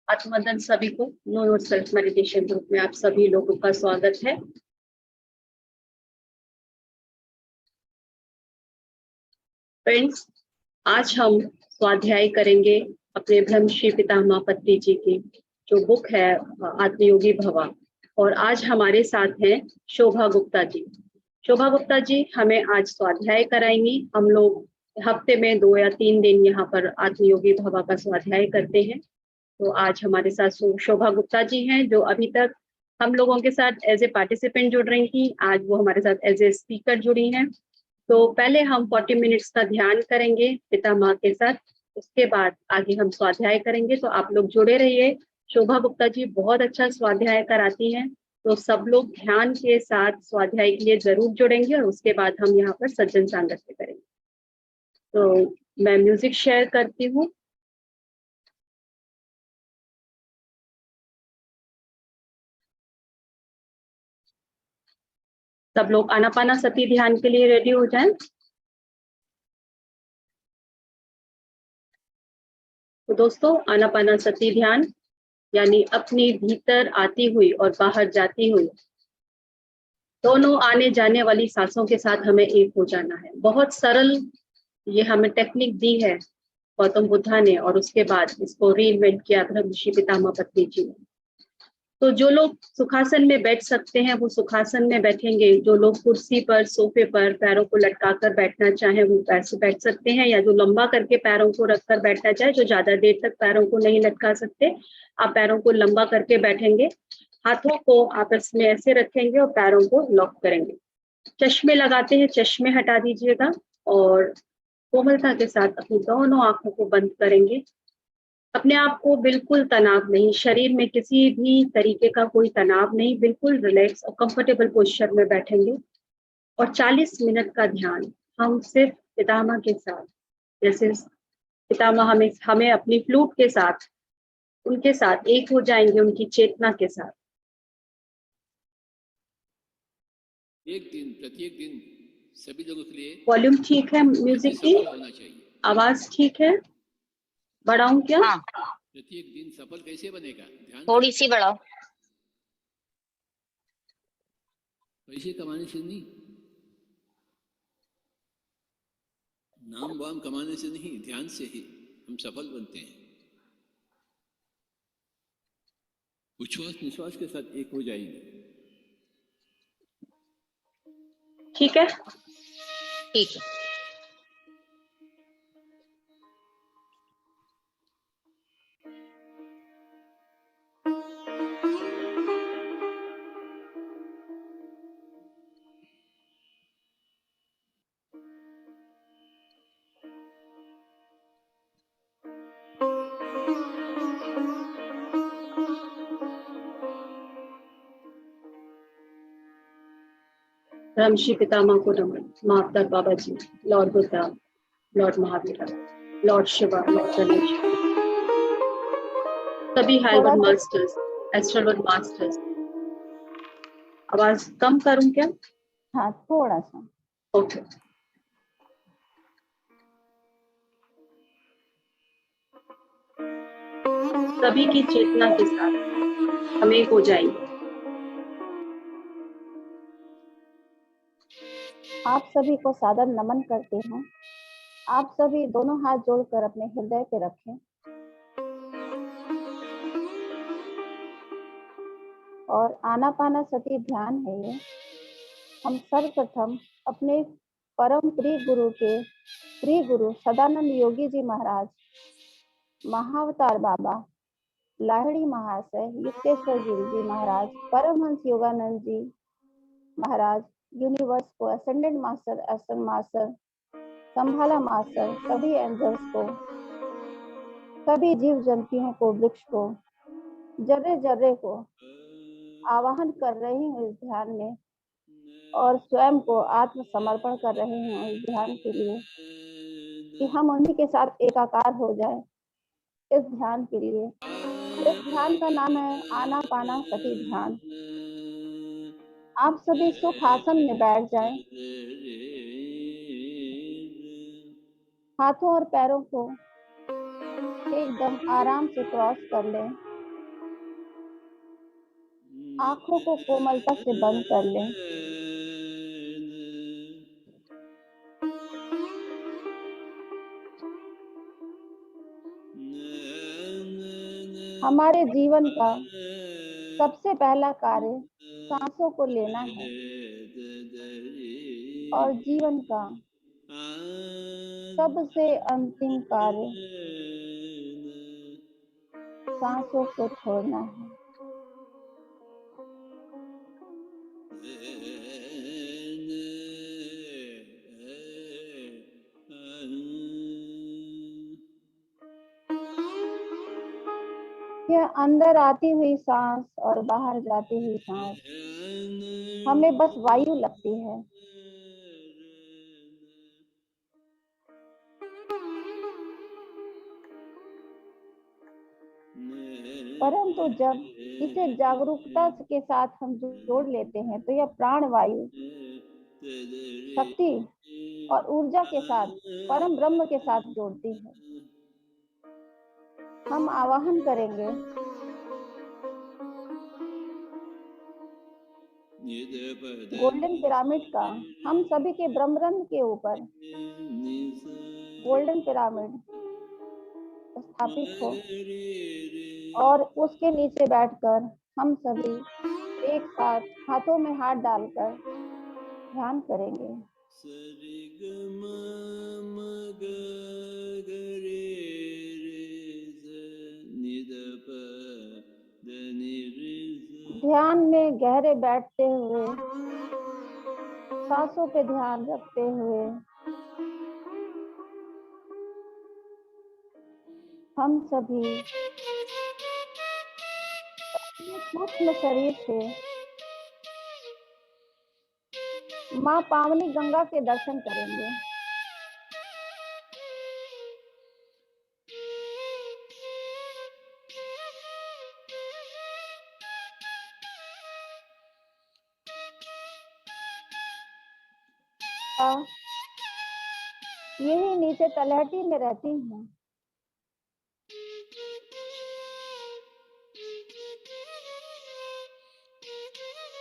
आत्मदन सभी को know your self meditation group में आप सभी लोगों का स्वागत है। फ्रेंड्स, आज हम स्वाध्याय करेंगे अपने ब्रह्मश्री पितामह पत्नी जी की जो बुक है आत्मयोगी भवा। और आज हमारे साथ हैं शोभा गुप्ता जी। शोभा गुप्ता जी हमें आज स्वाध्याय कराएंगी। हम लोग हफ्ते में 2 या 3 दिन यहाँ पर आत्मयोगी भवा का स्वाध्याय करते हैं। तो आज हमारे साथ शोभा गुप्ता जी हैं जो अभी तक हम लोगों के साथ एज ए पार्टिसिपेंट जुड़ रही थी। आज वो हमारे साथ एज ए स्पीकर जुड़ी हैं। तो पहले हम 40 मिनट्स का ध्यान करेंगे पितामह के साथ, उसके बाद आगे हम स्वाध्याय करेंगे। तो आप लोग जुड़े रहिए। शोभा गुप्ता जी बहुत अच्छा स्वाध्याय कराती हैं, तो सब लोग ध्यान के साथ स्वाध्याय के लिए जरूर जुड़ेंगे और उसके बाद हम यहाँ पर सज्जन सांगत्य करेंगे। तो मैं म्यूजिक शेयर करती हूँ। सब लोग आनापाना सती ध्यान के लिए रेडी हो जाएं। तो दोस्तों, आनापाना सती ध्यान यानी अपने भीतर आती हुई और बाहर जाती हुई दोनों आने जाने वाली सांसों के साथ हमें एक हो जाना है। बहुत सरल ये हमें टेक्निक दी है गौतम बुद्धा ने, और उसके बाद इसको रीइन्वेंट किया ब्रह्मश्री पितामह पत्नी जी ने। तो जो लोग सुखासन में बैठ सकते हैं वो सुखासन में बैठेंगे। जो लोग कुर्सी पर, सोफे पर पैरों को लटका कर बैठना चाहें वो पैसे बैठ सकते हैं, या जो लंबा करके पैरों को रखकर बैठना चाहे, जो ज्यादा देर तक पैरों को नहीं लटका सकते, आप पैरों को लंबा करके बैठेंगे। हाथों को आपस में ऐसे रखेंगे और पैरों को लॉक करेंगे। चश्मे लगाते हैं, चश्मे हटा दीजिएगा और कोमलता के साथ अपनी दोनों आंखों को बंद करेंगे। अपने आप को बिल्कुल तनाव नहीं, शरीर में किसी भी तरीके का कोई तनाव नहीं, बिल्कुल रिलैक्स और कंफर्टेबल पोस्चर में बैठेंगे। और 40 मिनट का ध्यान हम सिर्फ पितामह के साथ, जैसे पितामह हमें अपनी फ्लूट के साथ, उनके साथ एक हो जाएंगे, उनकी चेतना के साथ। एक दिन, प्रत्येक दिन सभी लोगों के लिए वॉल्यूम ठीक है म्यूजिक की? होना चाहिए। आवाज ठीक है? बढ़ाऊं क्या? हाँ। प्रत्येक दिन सफल कैसे बनेगा? ध्यान थोड़ी सी बढ़ाओ। पैसे कमाने से नहीं, नाम वाम कमाने से नहीं, ध्यान से ही हम सफल बनते हैं। उच्छ्वास निश्वास के साथ एक हो जाएंगे। ठीक है? ठीक है। ब्रह्मश्री पितामह को नमन। Mahavatar Baba ji, lord Buddha, lord Mahavir, lord Shiva, lord Ganesh, सभी higher masters, astral world masters. आवाज कम करूं क्या? हाँ, थोड़ा सा। ओके। सभी की चेतना के साथ हम एक हो जाएंगे। आप सभी को सादर नमन करते हैं। आप सभी दोनों हाथ जोड़कर अपने हृदय पे रखें और आनापाना सती ध्यान है ये। हम सर्वप्रथम अपने परम प्रिय गुरु के प्रिय गुरु सदानंद योगी जी महाराज, महाअवतार बाबा, लाहिड़ी महाशय, युक्तेश्वर गिरी जी महाराज, परमहंस योगानंद जी महाराज, यूनिवर्स को, असेंडेंट मास्टर, एस्टर मास्टर, संभाला मास्टर, सभी एंजल्स को, सभी जीव जंतुओं को, वृक्ष को, जर्रे जर्रे को आवाहन कर रही हूँ इस ध्यान में, और स्वयं को आत्मसमर्पण कर रही हूँ इस ध्यान के लिए कि हम उन्हीं के साथ एकाकार हो जाए। इस ध्यान के लिए, इस ध्यान का नाम है आनापाना सती ध्यान। आप सभी सुख आसन में बैठ जाएं। हाथों और पैरों को एकदम आराम से क्रॉस कर लें। आंखों को कोमलता से बंद कर लें। हमारे जीवन का सबसे पहला कार्य सांसों को लेना है और जीवन का सबसे अंतिम कार्य सांसों को छोड़ना है। यह अंदर आती हुई सांस और बाहर जाती हुई सांस हमें बस वायु लगती है, परंतु जब इसे जागरूकता के साथ हम जोड़ लेते हैं तो यह प्राण वायु शक्ति और ऊर्जा के साथ परम ब्रह्म के साथ जोड़ती है। हम आवाहन करेंगे, गोल्डन पिरामिड का हम सभी के ब्रह्मरंध्र के ऊपर गोल्डन पिरामिड स्थापित हो और उसके नीचे बैठकर हम सभी एक साथ हाथों में हाथ डालकर ध्यान करेंगे। ध्यान में गहरे बैठते हुए, सांसों पे ध्यान रखते हुए हम सभी सूक्ष्म शरीर से माँ पावनी गंगा के दर्शन करेंगे। यही नीचे तलहटी में रहती हैं।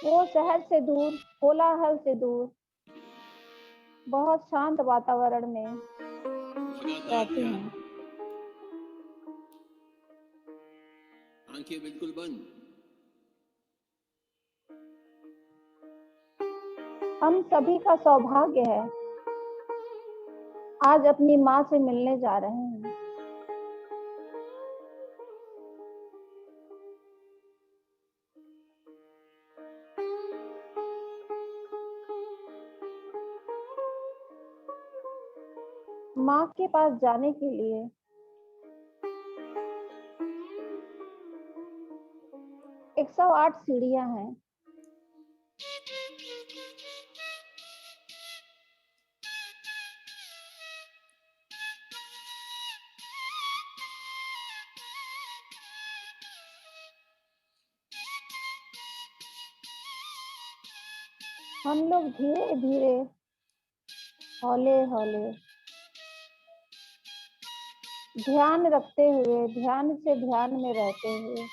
वो शहर से दूर, कोलाहल से दूर, बहुत शांत वातावरण में रहती हैं। आंखें बिल्कुल बंद। हम सभी का सौभाग्य है आज अपनी माँ से मिलने जा रहे हैं। माँ के पास जाने के लिए 108 सीढ़ियां हैं। हम लोग धीरे धीरे, हौले हौले ध्यान रखते हुए, ध्यान से ध्यान में रहते हुए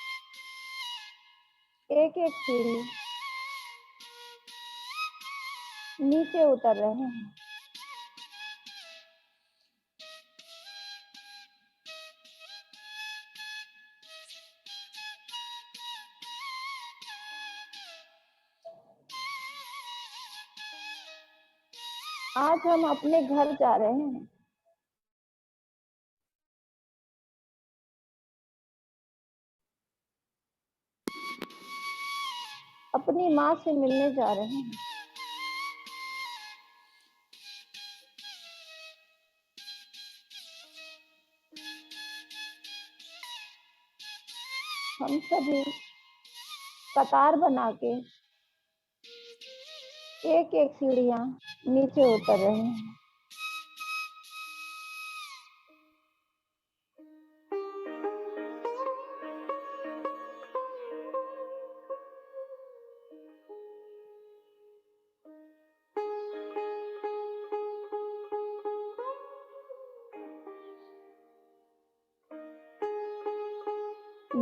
एक एक सीढ़ी नीचे उतर रहे हैं। आज हम अपने घर जा रहे हैं। अपनी माँ से मिलने जा रहे हैं। हम सभी कतार बना के एक एक सीढ़ियां नीचे उतर रहे हैं।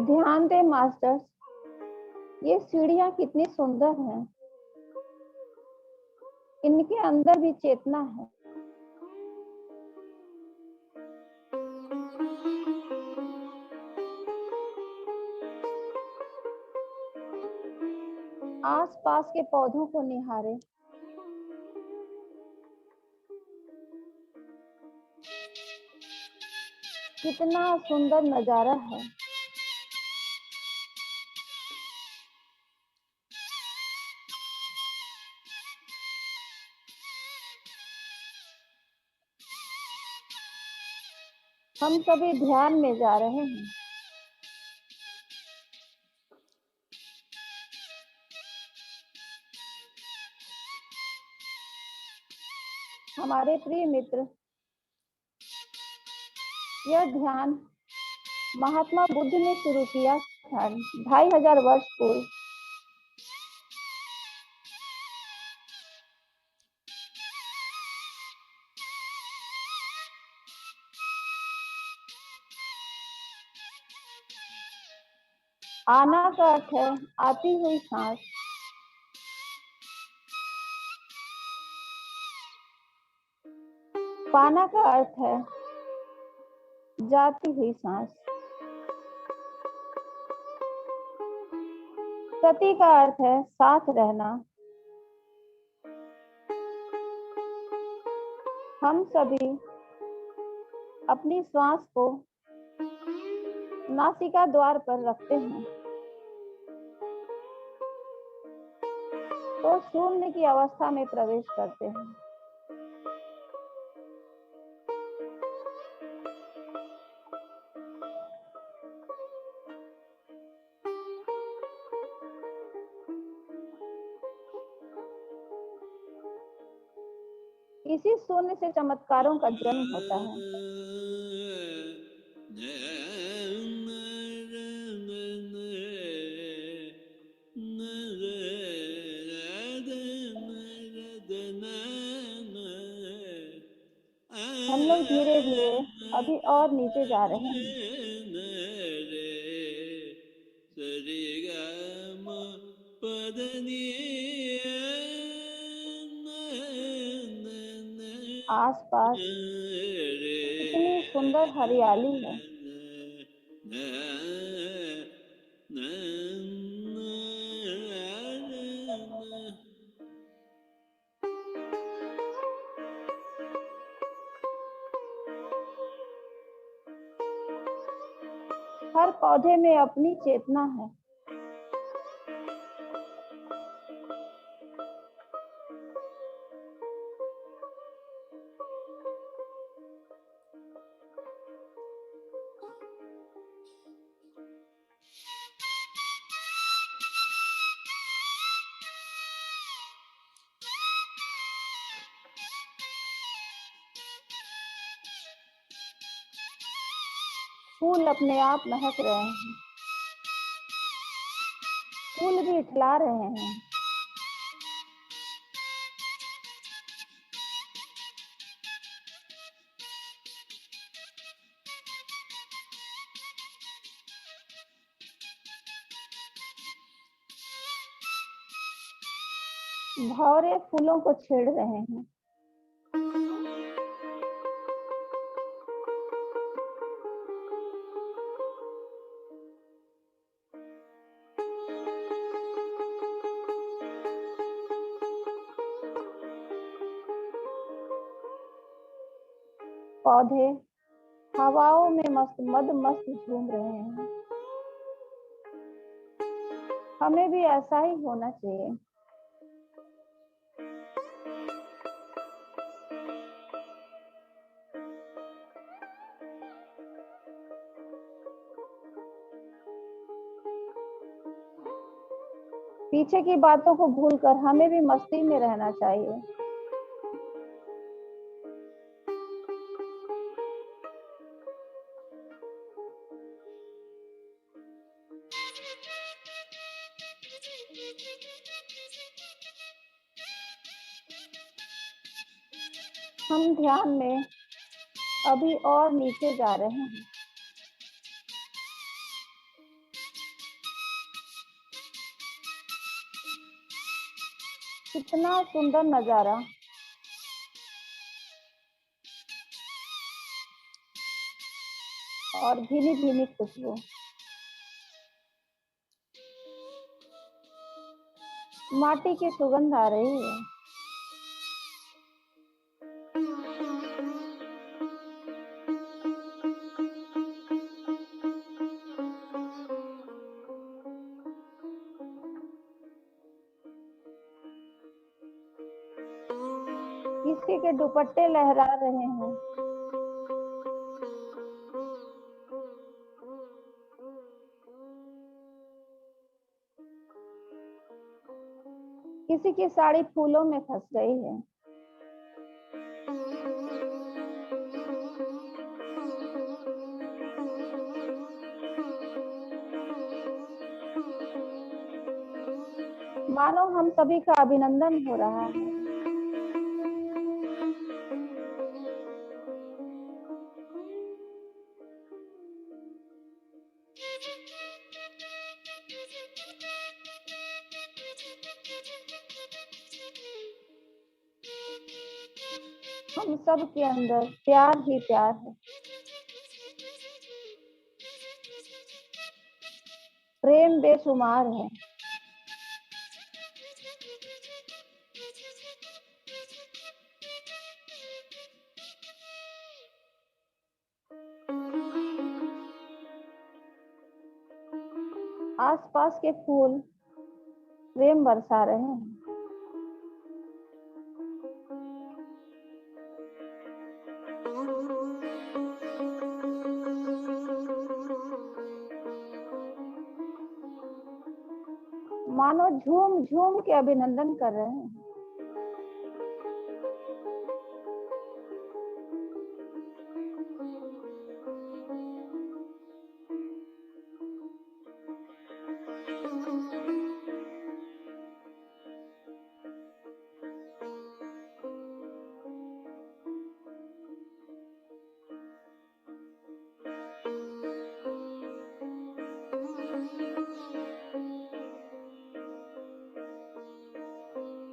ध्यान दें मास्टर्स, ये सीढ़ियां कितनी सुंदर हैं, इनके अंदर भी चेतना है। आसपास के पौधों को निहारे, कितना सुंदर नजारा है। हम सभी ध्यान में जा रहे हैं। हमारे प्रिय मित्र, यह ध्यान महात्मा बुद्ध ने शुरू किया था 2500 वर्ष पूर्व। आना का अर्थ है आती हुई सांस, पाना का अर्थ है जाती हुई सांस, सती का अर्थ है साथ रहना। हम सभी अपनी श्वास को नासिका द्वार पर रखते हैं तो शून्य की अवस्था में प्रवेश करते हैं। इसी शून्य से चमत्कारों का जन्म होता है। हम लोग धीरे धीरे अभी और नीचे जा रहे हैं। आसपास इतनी सुंदर हरियाली है। हर पौधे में अपनी चेतना है। फूल अपने आप महक रहे हैं, फूल भी इठला रहे हैं। भौरे फूलों को छेड़ रहे हैं। पौधे हवाओं में मस्त मस्त झूम रहे हैं। हमें भी ऐसा ही होना चाहिए। पीछे की बातों को भूलकर हमें भी मस्ती में रहना चाहिए। हम ध्यान में अभी और नीचे जा रहे हैं। कितना सुंदर नजारा। और भीनी भीनी खुशबू। माटी की सुगंध आ रही है। किसी के दुपट्टे लहरा रहे हैं। किसी की साड़ी फूलों में फंस गई है। मानो हम सभी का अभिनंदन हो रहा है। हम सब के अंदर प्यार ही प्यार है। प्रेम बेशुमार है। आसपास के फूल प्रेम बरसा रहे हैं। मानो झूम झूम के अभिनंदन कर रहे हैं।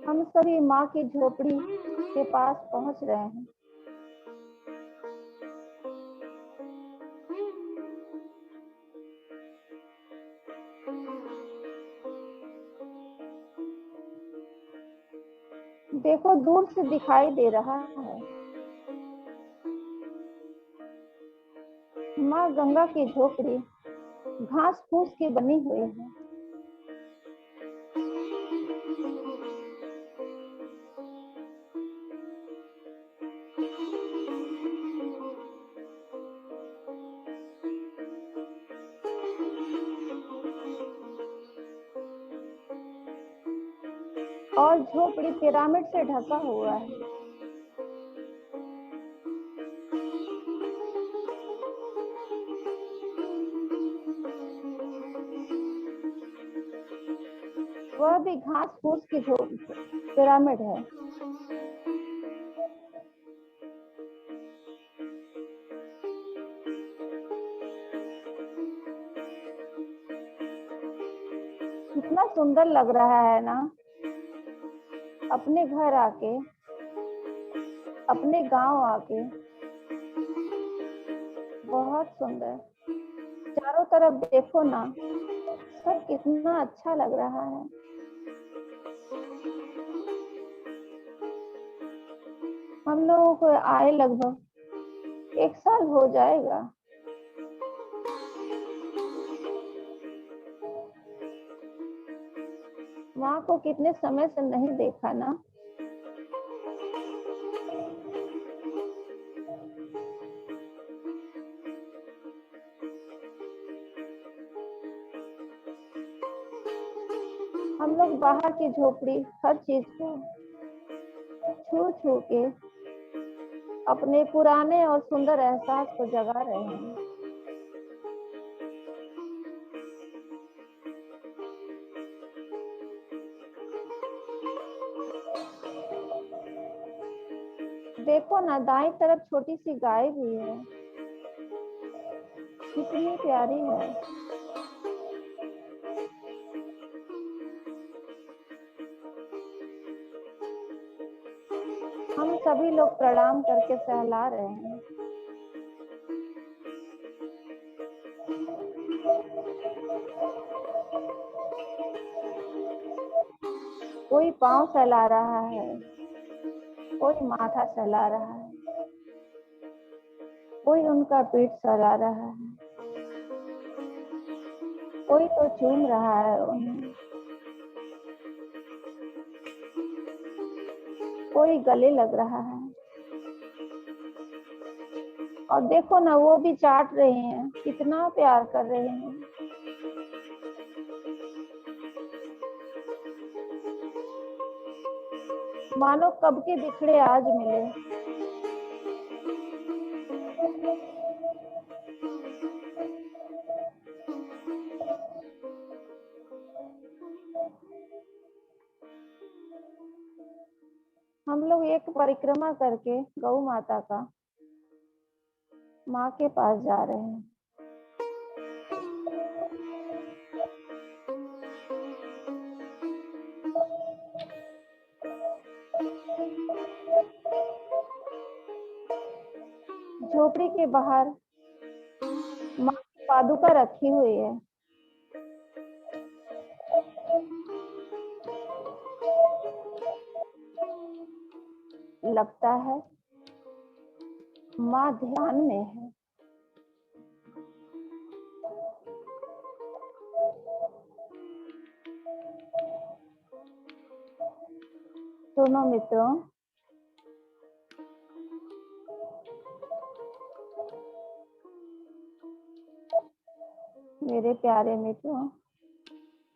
हम सभी माँ की झोपड़ी के पास पहुंच रहे हैं। देखो दूर से दिखाई दे रहा है माँ गंगा की झोपड़ी घास फूस की बनी हुई है। और झोपड़ी पिरामिड से ढका हुआ है। वह भी घास फूस की पिरामिड है। कितना सुंदर लग रहा है ना, अपने घर आके, अपने गांव आके। बहुत सुंदर। चारों तरफ देखो ना, सब कितना अच्छा लग रहा है। हम लोगों को आए लगभग 1 साल हो जाएगा। माँ को कितने समय से नहीं देखा ना। हम लोग बाहर की झोपड़ी हर चीज को छू छू के अपने पुराने और सुंदर एहसास को जगा रहे हैं। देखो ना, दाईं तरफ छोटी सी गाय भी है, कितनी प्यारी है। सभी लोग प्रणाम करके सहला रहे हैं। कोई पांव सहला रहा है, कोई माथा सहला रहा है, कोई उनका पीठ सहला रहा है, कोई तो चूम रहा है उन्हें, कोई गले लग रहा है। और देखो ना, वो भी चाट रहे हैं, कितना प्यार कर रहे हैं। मानो कब के बिछड़े आज मिले। हम लोग एक परिक्रमा करके गौ माता का माँ के पास जा रहे हैं। झोपड़ी के बाहर माँ की पादुका रखी हुई है। लगता है माँ ध्यान में है। सुनो मित्रों, मेरे प्यारे मित्रों,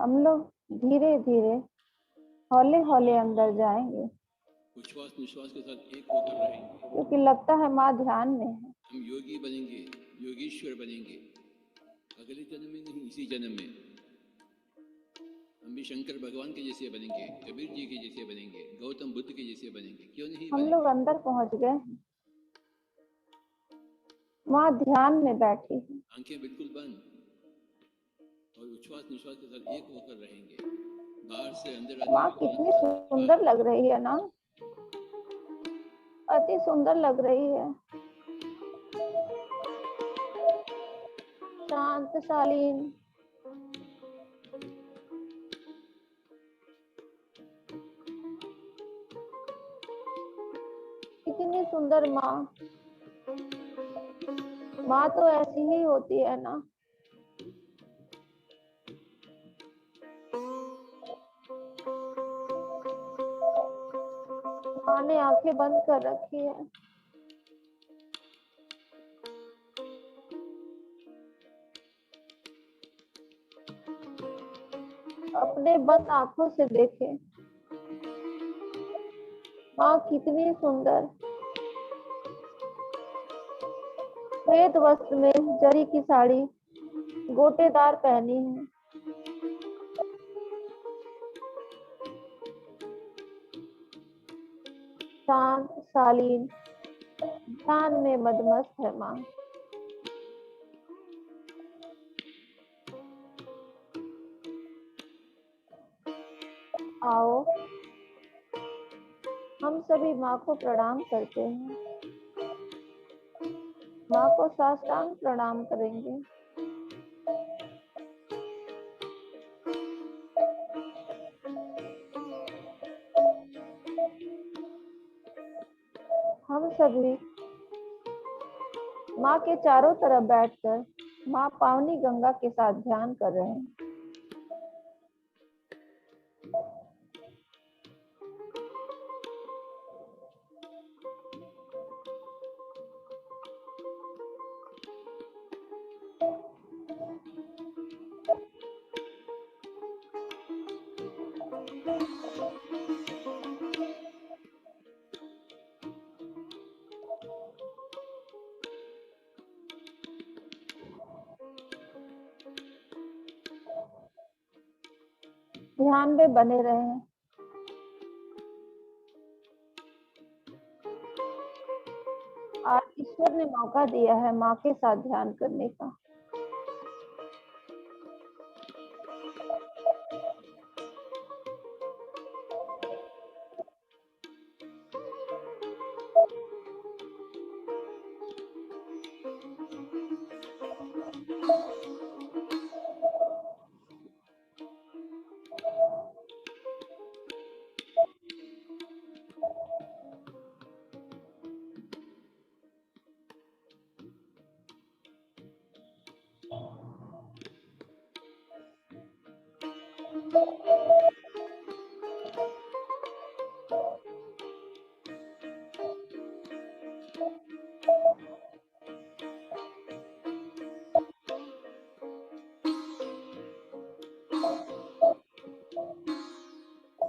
हम लोग धीरे धीरे हौले हौले अंदर जाएंगे, उच्छ्वास निश्वास के साथ एक होकर रहेंगे। क्योंकि लगता है माँ ध्यान में है। हम योगी बनेंगे, योगीश्वर बनेंगे। अगले जन्म में नहीं, इसी जन्म में हम भी शंकर भगवान के जैसे बनेंगे, कबीर जी के जैसे बनेंगे, गौतम बुद्ध के जैसे बनेंगे। क्यों नहीं हम बनेंगे? लोग अंदर पहुंच गए। माँ ध्यान में बैठी है। आंखें बिल्कुल बंद और उच्छ्वास निश्वास के साथ एक होकर रहेंगे। बाहर से अंदर आते माँ हुए कितनी सुंदर लग रही है ना, अति सुंदर लग रही है। शांत शालीन, कितनी सुंदर माँ। माँ तो ऐसी ही होती है ना। माँ ने आंखें बंद कर रखी है। अपने बंद आंखों से देखे माँ कितनी सुंदर। श्वेत वस्त्र में जरी की साड़ी गोटेदार पहनी है। शांत शालीन, ध्यान में मदमस्त है माँ। आओ हम सभी माँ को प्रणाम करते हैं। माँ को साष्टांग प्रणाम करेंगे। हम सभी माँ के चारों तरफ बैठकर माँ पावनी गंगा के साथ ध्यान कर रहे हैं। ध्यान में बने रहें। आज ईश्वर ने मौका दिया है माँ के साथ ध्यान करने का।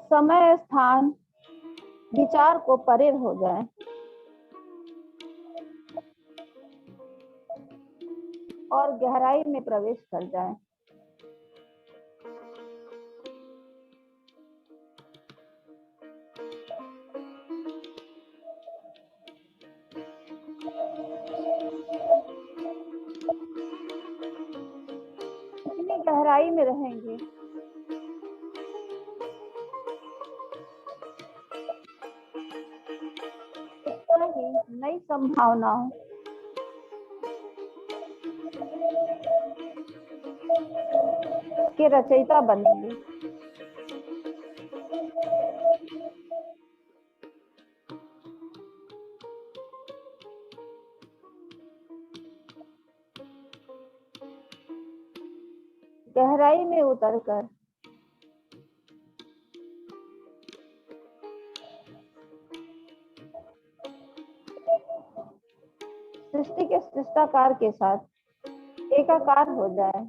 समय स्थान विचार को परे हो जाए। और गहराई में प्रवेश कर जाए। इतनी गहराई में रहेंगे उतना ही नई संभावनाओं के रचयिता बनेंगे। गहराई में उतरकर सृष्टि के सृष्टाकार के साथ एकाकार हो जाए।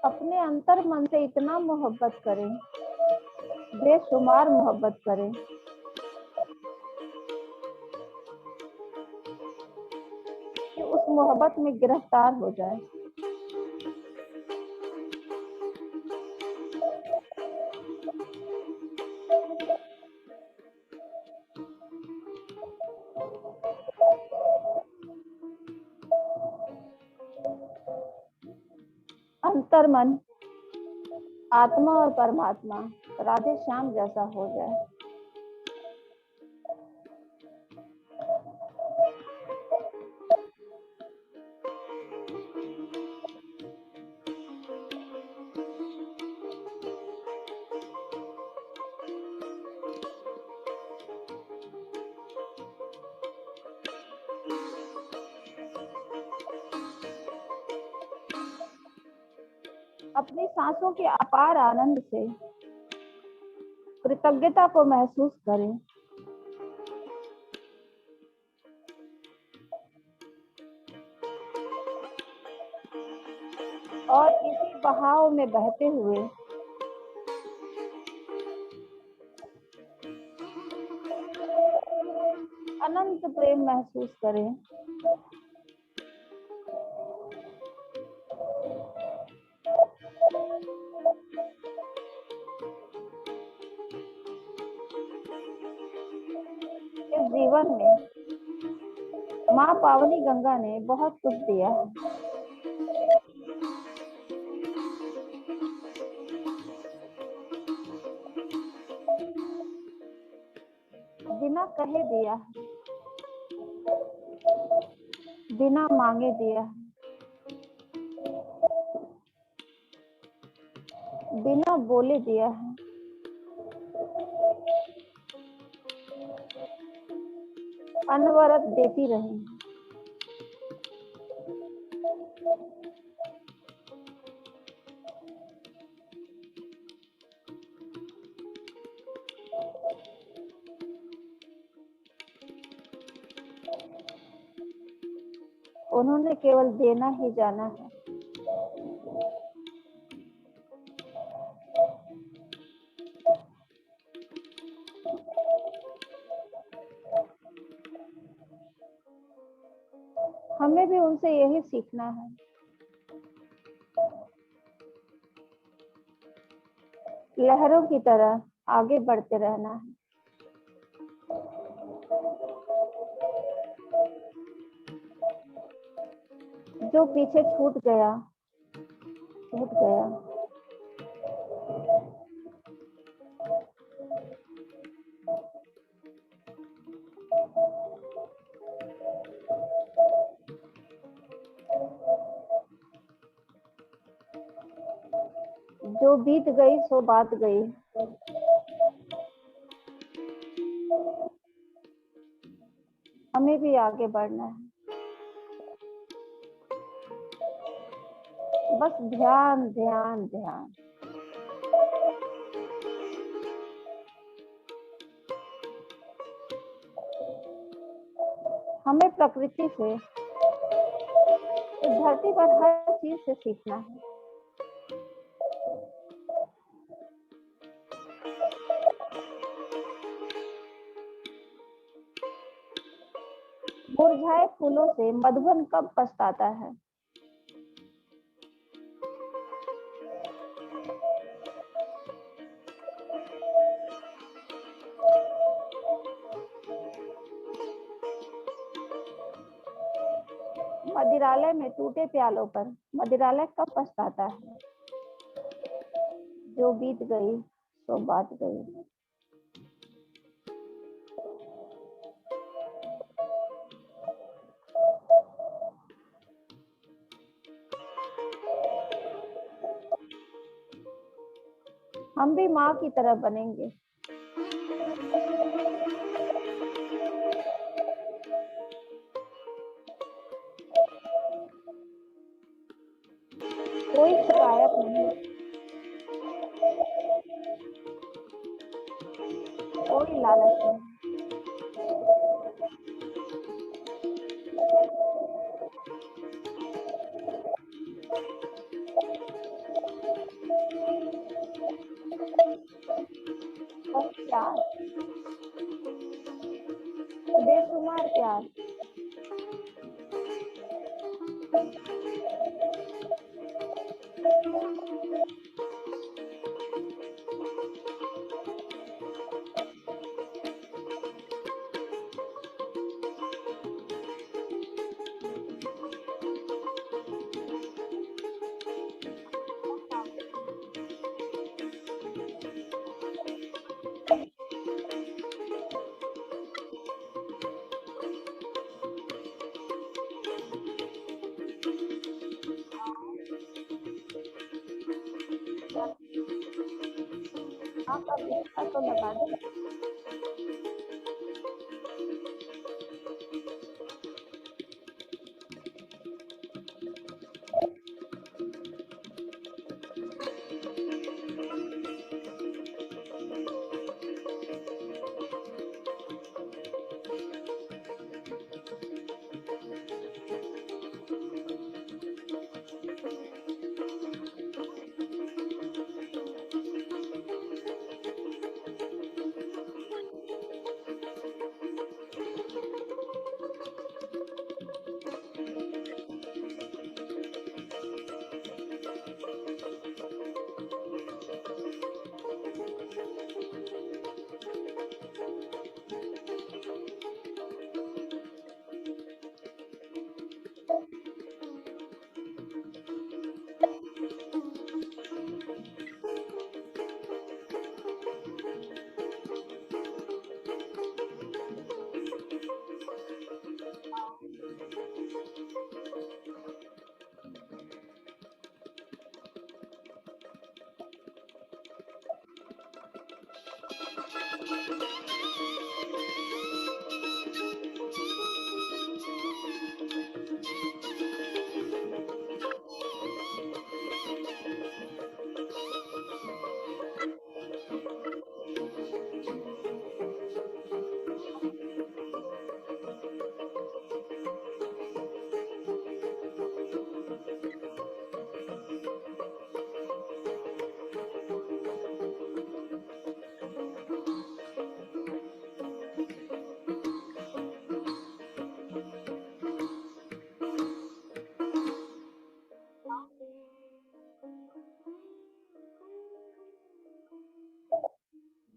अपने अंतर मन से इतना मोहब्बत करें, बेशुमार मोहब्बत करें कि उस मोहब्बत में गिरफ्तार हो जाए। अंतर मन आत्मा और परमात्मा राधे श्याम जैसा हो जाए। अपनी सांसों के अपार आनंद से कृतज्ञता को महसूस करें। और इसी बहाव में बहते हुए अनंत प्रेम महसूस करें। इस जीवन में माँ पावनी गंगा ने बहुत कुछ दिया है। बिना कहे दिया है, बिना मांगे दिया है, बिना बोले दिया है। अनवरत देती रही। उन्होंने केवल देना ही जाना है। हमें भी उनसे यही सीखना है। लहरों की तरह आगे बढ़ते रहना है। जो पीछे छूट गया छूट गया। बीत गई सो बात गई। हमें भी आगे बढ़ना है, बस ध्यान ध्यान ध्यान। हमें प्रकृति से, इस धरती पर हर चीज से सीखना है। मुरझाए फूलों से मधुबन कब पछताता है। मदिरालय में टूटे प्यालों पर मदिरालय कब पछताता है। जो बीत गई सो बात गई। हम भी माँ की तरह बनेंगे। कोई शिकायत नहीं, कोई लालच नहीं। बस प्यार, बेशुमार प्यार। आपका रिश्ता तो लगा दो।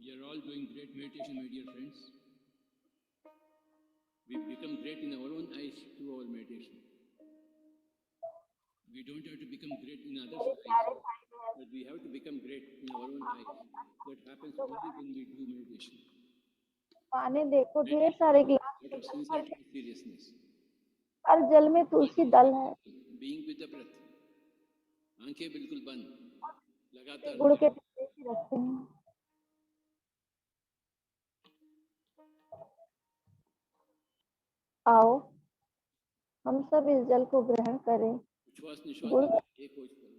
We are all doing great meditation, my dear friends. We become great in our own eyes through our meditation. We don't have to become great in others' eyes, but we have to become great in our own eyes. That happens only when we do meditation. पानी देखो, ढेर सारे गिलास, Out of sincerity and seriousness. हर जल में तुलसी दल है। Being with the breath. आंखें बिल्कुल बंद. लगातार गुड़ के डिब्बे भी रखते हैं। आओ हम सब इस जल को ग्रहण करें। उच्छ्वास निश्वास गुड़ एक हो रखेंगे।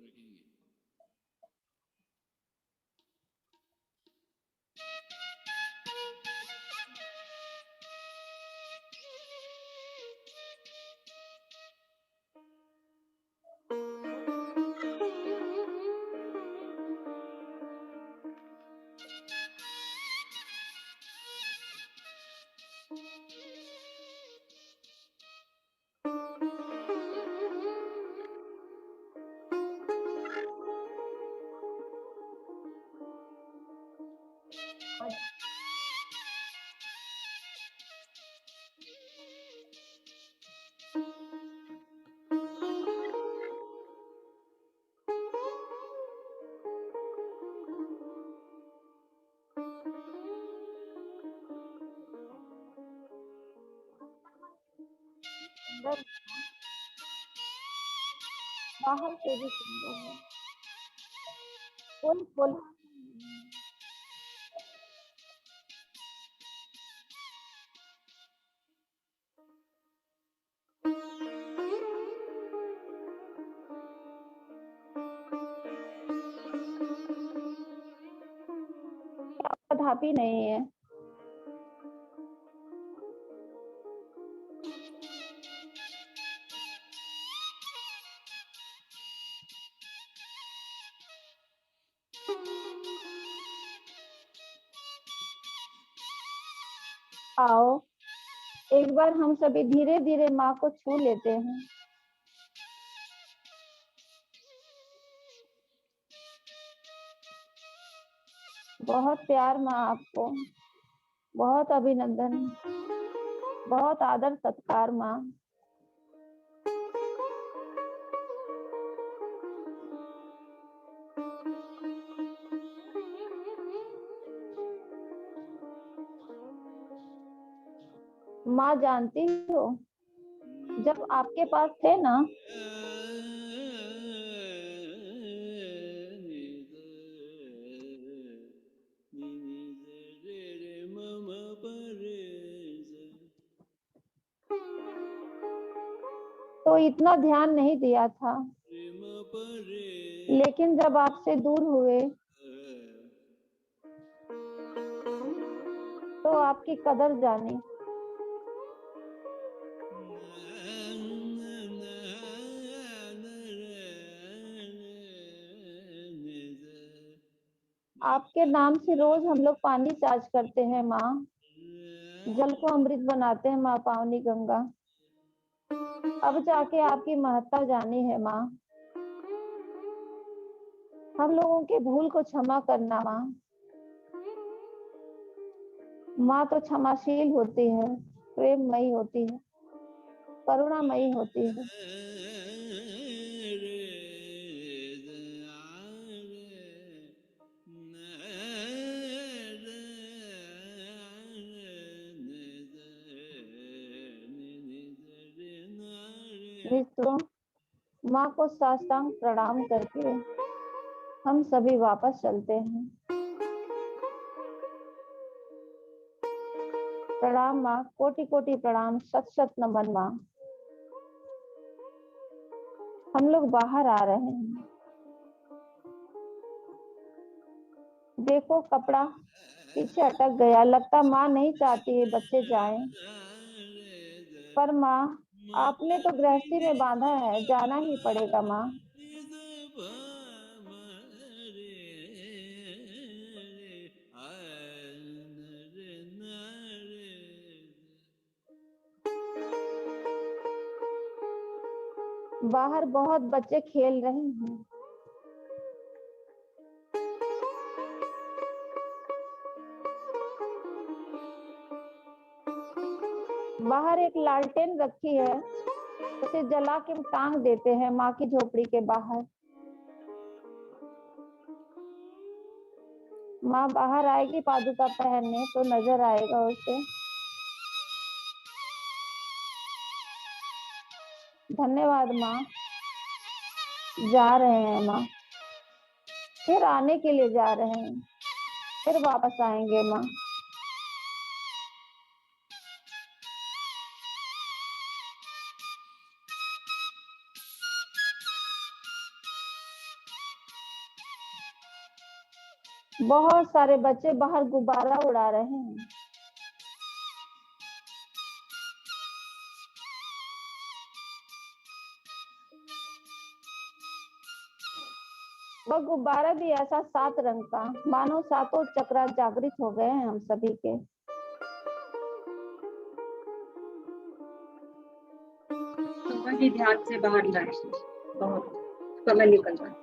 अंदर बाहर से भी सुंदर है। कोई कोल्हा नहीं है। धापी नहीं है। आओ एक बार हम सभी धीरे धीरे माँ को छू लेते हैं। बहुत प्यार माँ आपको, बहुत अभिनंदन, बहुत आदर सत्कार माँ। माँ जानती हो जब आपके पास थे ना तो इतना ध्यान नहीं दिया था, लेकिन जब आपसे दूर हुए तो आपकी कदर जानी। आपके नाम से रोज हम लोग पानी चार्ज करते हैं माँ, जल को अमृत बनाते हैं माँ पावनी गंगा। अब जाके आपकी महत्ता जानी है माँ। हम लोगों के भूल को क्षमा करना माँ। माँ तो क्षमाशील होती है, प्रेममयी होती है, करुणामयी होती है। मित्रों, माँ को साष्टांग प्रणाम करके हम सभी वापस चलते हैं। प्रणाम माँ, कोटि कोटि प्रणाम, शत शत नमन माँ। हम लोग बाहर आ रहे हैं। देखो कपड़ा पीछे अटक गया, लगता माँ नहीं चाहती है बच्चे जाएं। पर माँ आपने तो गृहस्थी में बांधा है, जाना ही पड़ेगा माँ। बाहर बहुत बच्चे खेल रहे हैं। बाहर एक लालटेन रखी है, उसे जला के टांग देते हैं माँ की झोपड़ी के बाहर। माँ बाहर आएगी पादुका पहनने तो नजर आएगा उसे। धन्यवाद माँ, जा रहे हैं माँ। फिर आने के लिए जा रहे हैं, फिर वापस आएंगे माँ। बहुत सारे बच्चे बाहर गुब्बारा उड़ा रहे हैं। वह गुब्बारा भी ऐसा 7 रंग का, मानो सातों चक्र जागृत हो गए हैं हम सभी के। शोभा जी ध्यान से बाहर लाए, बहुत समय निकल रहा है।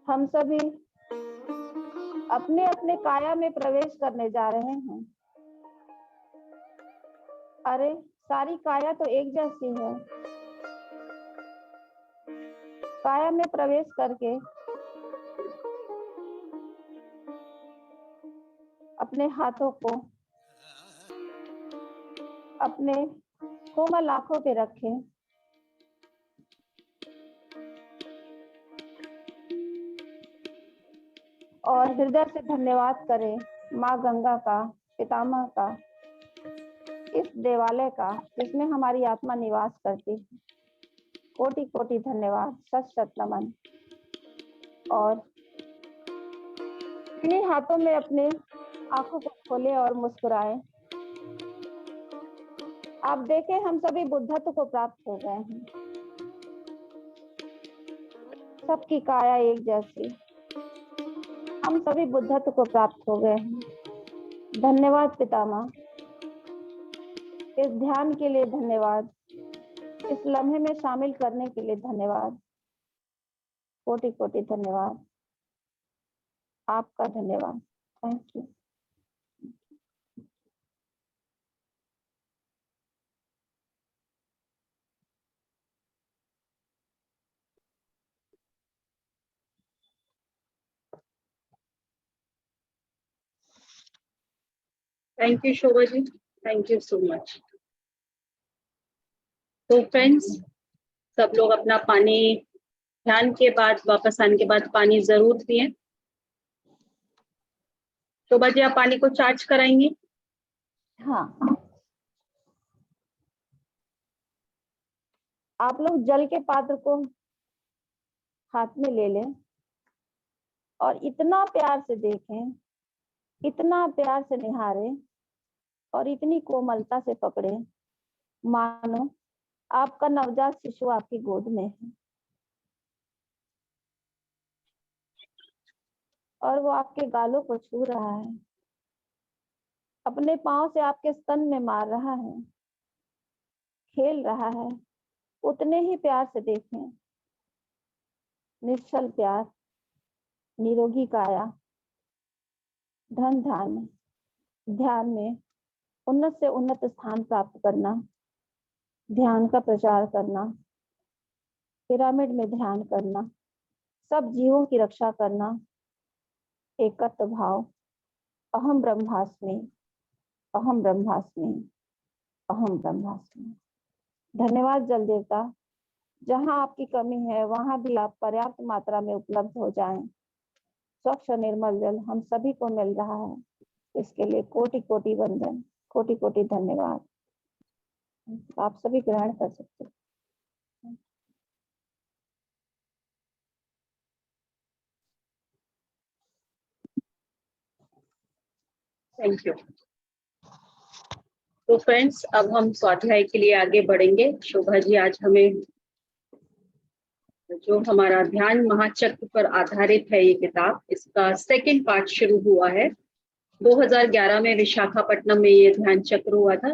हम सभी अपने अपने काया में प्रवेश करने जा रहे हैं। अरे सारी काया तो एक जैसी है। काया में प्रवेश करके अपने हाथों को अपने कोमल आंखों पे रखें और हृदय से धन्यवाद करें माँ गंगा का, पितामह का, इस देवालय का जिसमें हमारी आत्मा निवास करती है। कोटि कोटि धन्यवाद, शत शत नमन। और इन्हीं हाथों में अपने आंखों को खोले और मुस्कुराए। आप देखें हम सभी बुद्धत्व को प्राप्त हो गए हैं। सबकी काया एक जैसी, हम सभी बुद्धत्व को प्राप्त हो गए हैं। धन्यवाद पितामह, इस ध्यान के लिए धन्यवाद, इस लम्हे में शामिल करने के लिए धन्यवाद। कोटि कोटि धन्यवाद, आपका धन्यवाद। Thank you. Thank you Shobha ji, thank you so much. तो फ्रेंड्स, सब लोग अपना पानी ध्यान के बाद, वापस आने के बाद पानी जरूर पिए। शोभा जी आप पानी को चार्ज कराएंगे? हाँ, आप लोग जल के पात्र को हाथ में ले लें और इतना प्यार से देखें, इतना प्यार से निहारें और इतनी कोमलता से पकड़े मानो आपका नवजात शिशु आपकी गोद में है और वो आपके गालों को छू रहा है, अपने पांव से आपके स्तन में मार रहा है, खेल रहा है। उतने ही प्यार से देखें, निश्चल प्यार, निरोगी काया, धन ध्यान में उन्नत से उन्नत स्थान प्राप्त करना, ध्यान का प्रचार करना, पिरामिड में ध्यान करना, सब जीवों की रक्षा करना, एकत्व भाव, अहम ब्रह्मास्मि, अहम ब्रह्मास्मि, अहम ब्रह्मास्मि। धन्यवाद जल देवता, जहाँ आपकी कमी है वहां भी आप पर्याप्त मात्रा में उपलब्ध हो जाएं। स्वच्छ और निर्मल जल हम सभी को मिल रहा है, इसके लिए कोटि कोटि वंदन, कोटि कोटि धन्यवाद। आप सभी ग्रहण कर सकते हैं। Thank you. तो फ्रेंड्स, अब हम स्वाध्याय के लिए आगे बढ़ेंगे। शोभा जी आज हमें जो हमारा ध्यान महाचक्र पर आधारित है ये किताब, इसका सेकंड पार्ट शुरू हुआ है। 2011 में विशाखापट्टनम में ये ध्यान चक्र हुआ था।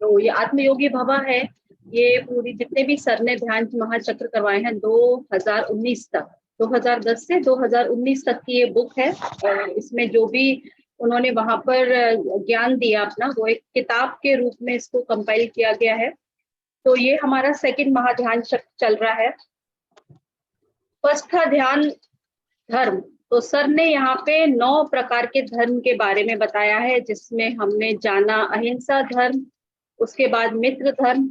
तो ये आत्मयोगी भवा है, ये पूरी जितने भी सर ने ध्यान महाचक्र करवाए हैं 2019 तक, 2010 से 2019 तक की ये बुक है। और इसमें जो भी उन्होंने वहां पर ज्ञान दिया अपना, वो एक किताब के रूप में इसको कंपाइल किया गया है। तो ये हमारा सेकंड महाध्यान चक्र चल रहा है। फर्स्ट था ध्यान धर्म। तो सर ने यहाँ पे 9 प्रकार के धर्म के बारे में बताया है, जिसमें हमने जाना अहिंसा धर्म, उसके बाद मित्र धर्म,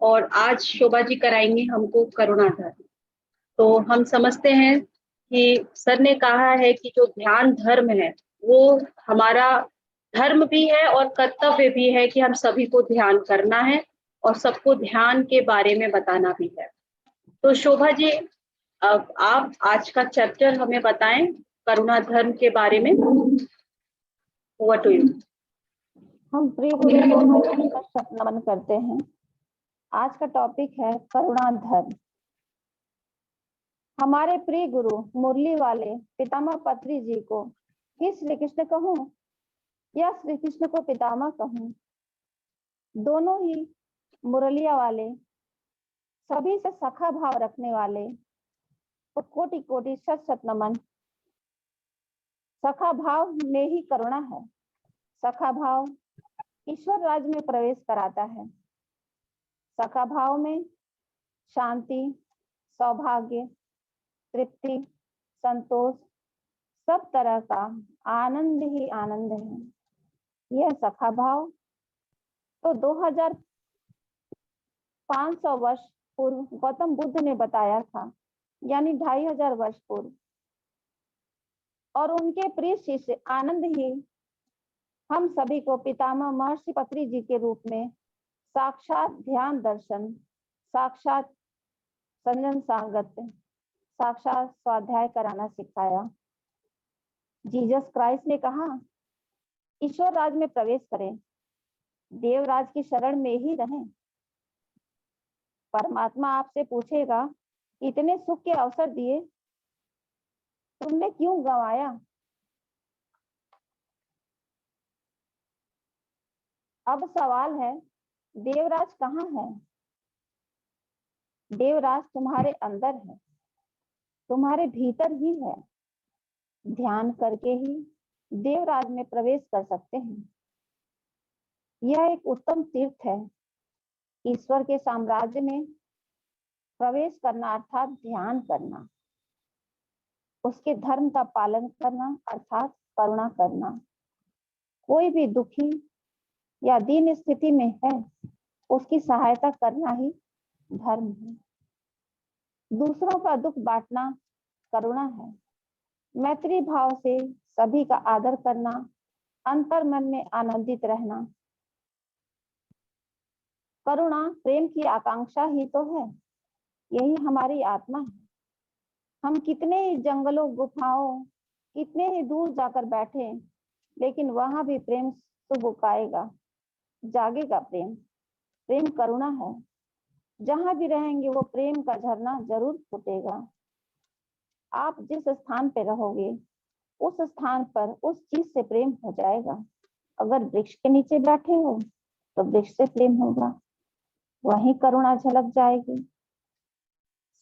और आज शोभा जी कराएंगे हमको करुणा धर्म। तो हम समझते हैं कि सर ने कहा है कि जो ध्यान धर्म है वो हमारा धर्म भी है और कर्तव्य भी है कि हम सभी को ध्यान करना है और सबको ध्यान के बारे में बताना भी है। तो शोभा जी, अब आप आज का चैप्टर हमें बताएं करुणा धर्म के बारे में। Over to you. हम प्रिय गुरु को सत नमन करते हैं। आज का टॉपिक है करुणा धर्म। हमारे प्रिय गुरु मुरली वाले पितामह पत्री जी को ही श्री कृष्ण कहूँ या श्री कृष्ण को पितामह कहूँ, दोनों ही मुरलिया वाले, सभी से सखा भाव रखने वाले तो कोटि कोटि शत शत नमन। सखा भाव में ही करुणा है। सखा भाव ईश्वर राज्य में प्रवेश कराता है। सखा भाव में शांति, सौभाग्य, तृप्ति, संतोष, सब तरह का आनंद ही आनंद है। यह सखा भाव तो 2500 वर्ष पूर्व गौतम बुद्ध ने बताया था, यानी 2500 वर्ष पूर्व। और उनके प्रिय शिष्य आनंद ही हम सभी को पितामह महर्षि पत्री जी के रूप में साक्षात ध्यान दर्शन, साक्षात संजन सांगत्य, साक्षात स्वाध्याय कराना सिखाया। जीसस क्राइस्ट ने कहा, ईश्वर राज में प्रवेश करें, देवराज की शरण में ही रहें। परमात्मा आपसे पूछेगा, इतने सुख के अवसर दिए, तुमने क्यों गंवाया? अब सवाल है, देवराज कहाँ है? देवराज तुम्हारे अंदर है, तुम्हारे भीतर ही है। ध्यान करके ही देवराज में प्रवेश कर सकते हैं। यह एक उत्तम तीर्थ है। ईश्वर के साम्राज्य में प्रवेश करना अर्थात ध्यान करना, उसके धर्म का पालन करना अर्थात करुणा करना। कोई भी दुखी या दीन स्थिति में है, उसकी सहायता करना ही धर्म है। दूसरों का दुख बांटना करुणा है। मैत्री भाव से सभी का आदर करना, अंतर मन में आनंदित रहना। करुणा प्रेम की आकांक्षा ही तो है। यही हमारी आत्मा है। हम कितने ही जंगलों, गुफाओं, कितने ही दूर जाकर बैठे, लेकिन वहां भी प्रेम सुबुकाएगा, जागेगा प्रेम। प्रेम करुणा है। जहां भी रहेंगे वो प्रेम का झरना जरूर फूटेगा। आप जिस स्थान पे रहोगे उस स्थान पर उस चीज से प्रेम हो जाएगा। अगर वृक्ष के नीचे बैठे हो तो वृक्ष से प्रेम होगा, वहीं करुणा झलक जाएगी।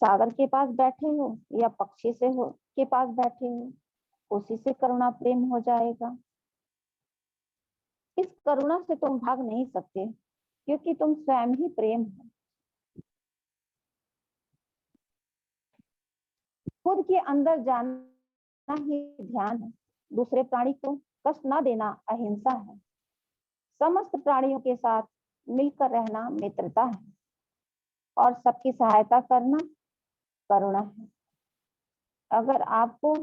सागर के पास बैठे हो या पक्षी से हो के पास बैठे हो, उसी से करुणा प्रेम हो जाएगा। इस करुणा से तुम भाग नहीं सकते, क्योंकि तुम स्वयं ही प्रेम हो। खुद के अंदर जाना ही ध्यान है। दूसरे प्राणी को कष्ट न देना अहिंसा है। समस्त प्राणियों के साथ मिलकर रहना मित्रता है, और सबकी सहायता करना करुणा है। अगर आपको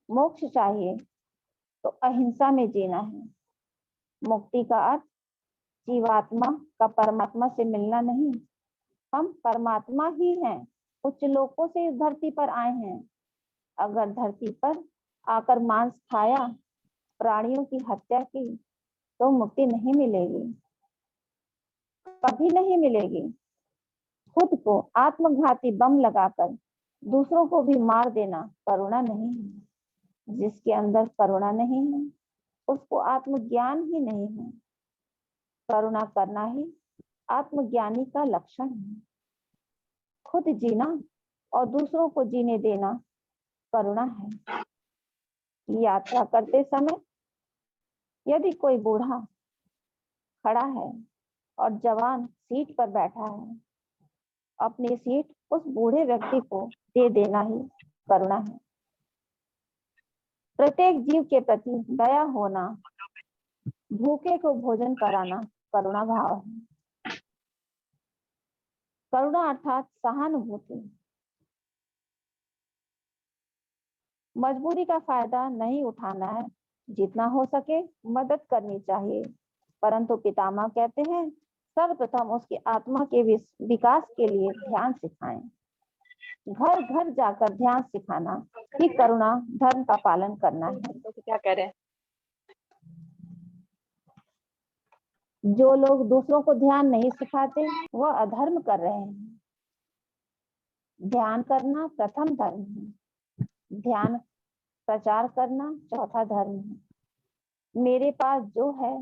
मोक्ष चाहिए तो अहिंसा में जीना है। मुक्ति का अर्थ जीवात्मा का परमात्मा से मिलना नहीं। हम परमात्मा ही हैं, उच्च लोकों से इस धरती पर आए हैं। अगर धरती पर आकर मांस खाया, प्राणियों की हत्या की, तो मुक्ति नहीं मिलेगी, कभी नहीं मिलेगी। खुद को आत्मघाती बम लगाकर दूसरों को भी मार देना करुणा नहीं है। जिसके अंदर करुणा नहीं है, उसको आत्मज्ञान ही नहीं है। करुणा करना ही आत्मज्ञानी का लक्षण है। खुद जीना और दूसरों को जीने देना करुणा है। यात्रा करते समय यदि कोई बूढ़ा खड़ा है और जवान सीट पर बैठा है, अपनी सीट उस बूढ़े व्यक्ति को दे देना ही करुणा है। प्रत्येक जीव के प्रति दया होना, भूखे को भोजन कराना करुणा भाव है। करुणा अर्थात सहानुभूति। मजबूरी का फायदा नहीं उठाना है, जितना हो सके मदद करनी चाहिए। परंतु पितामह कहते हैं सर्वप्रथम उसकी आत्मा के विकास के लिए ध्यान सिखाएं। घर घर जाकर ध्यान सिखाना ही करुणा धर्म का पालन करना है। तो क्या कह रहे हैं? जो लोग दूसरों को ध्यान नहीं सिखाते वह अधर्म कर रहे हैं। ध्यान करना प्रथम धर्म है, ध्यान प्रचार करना चौथा धर्म है। मेरे पास जो है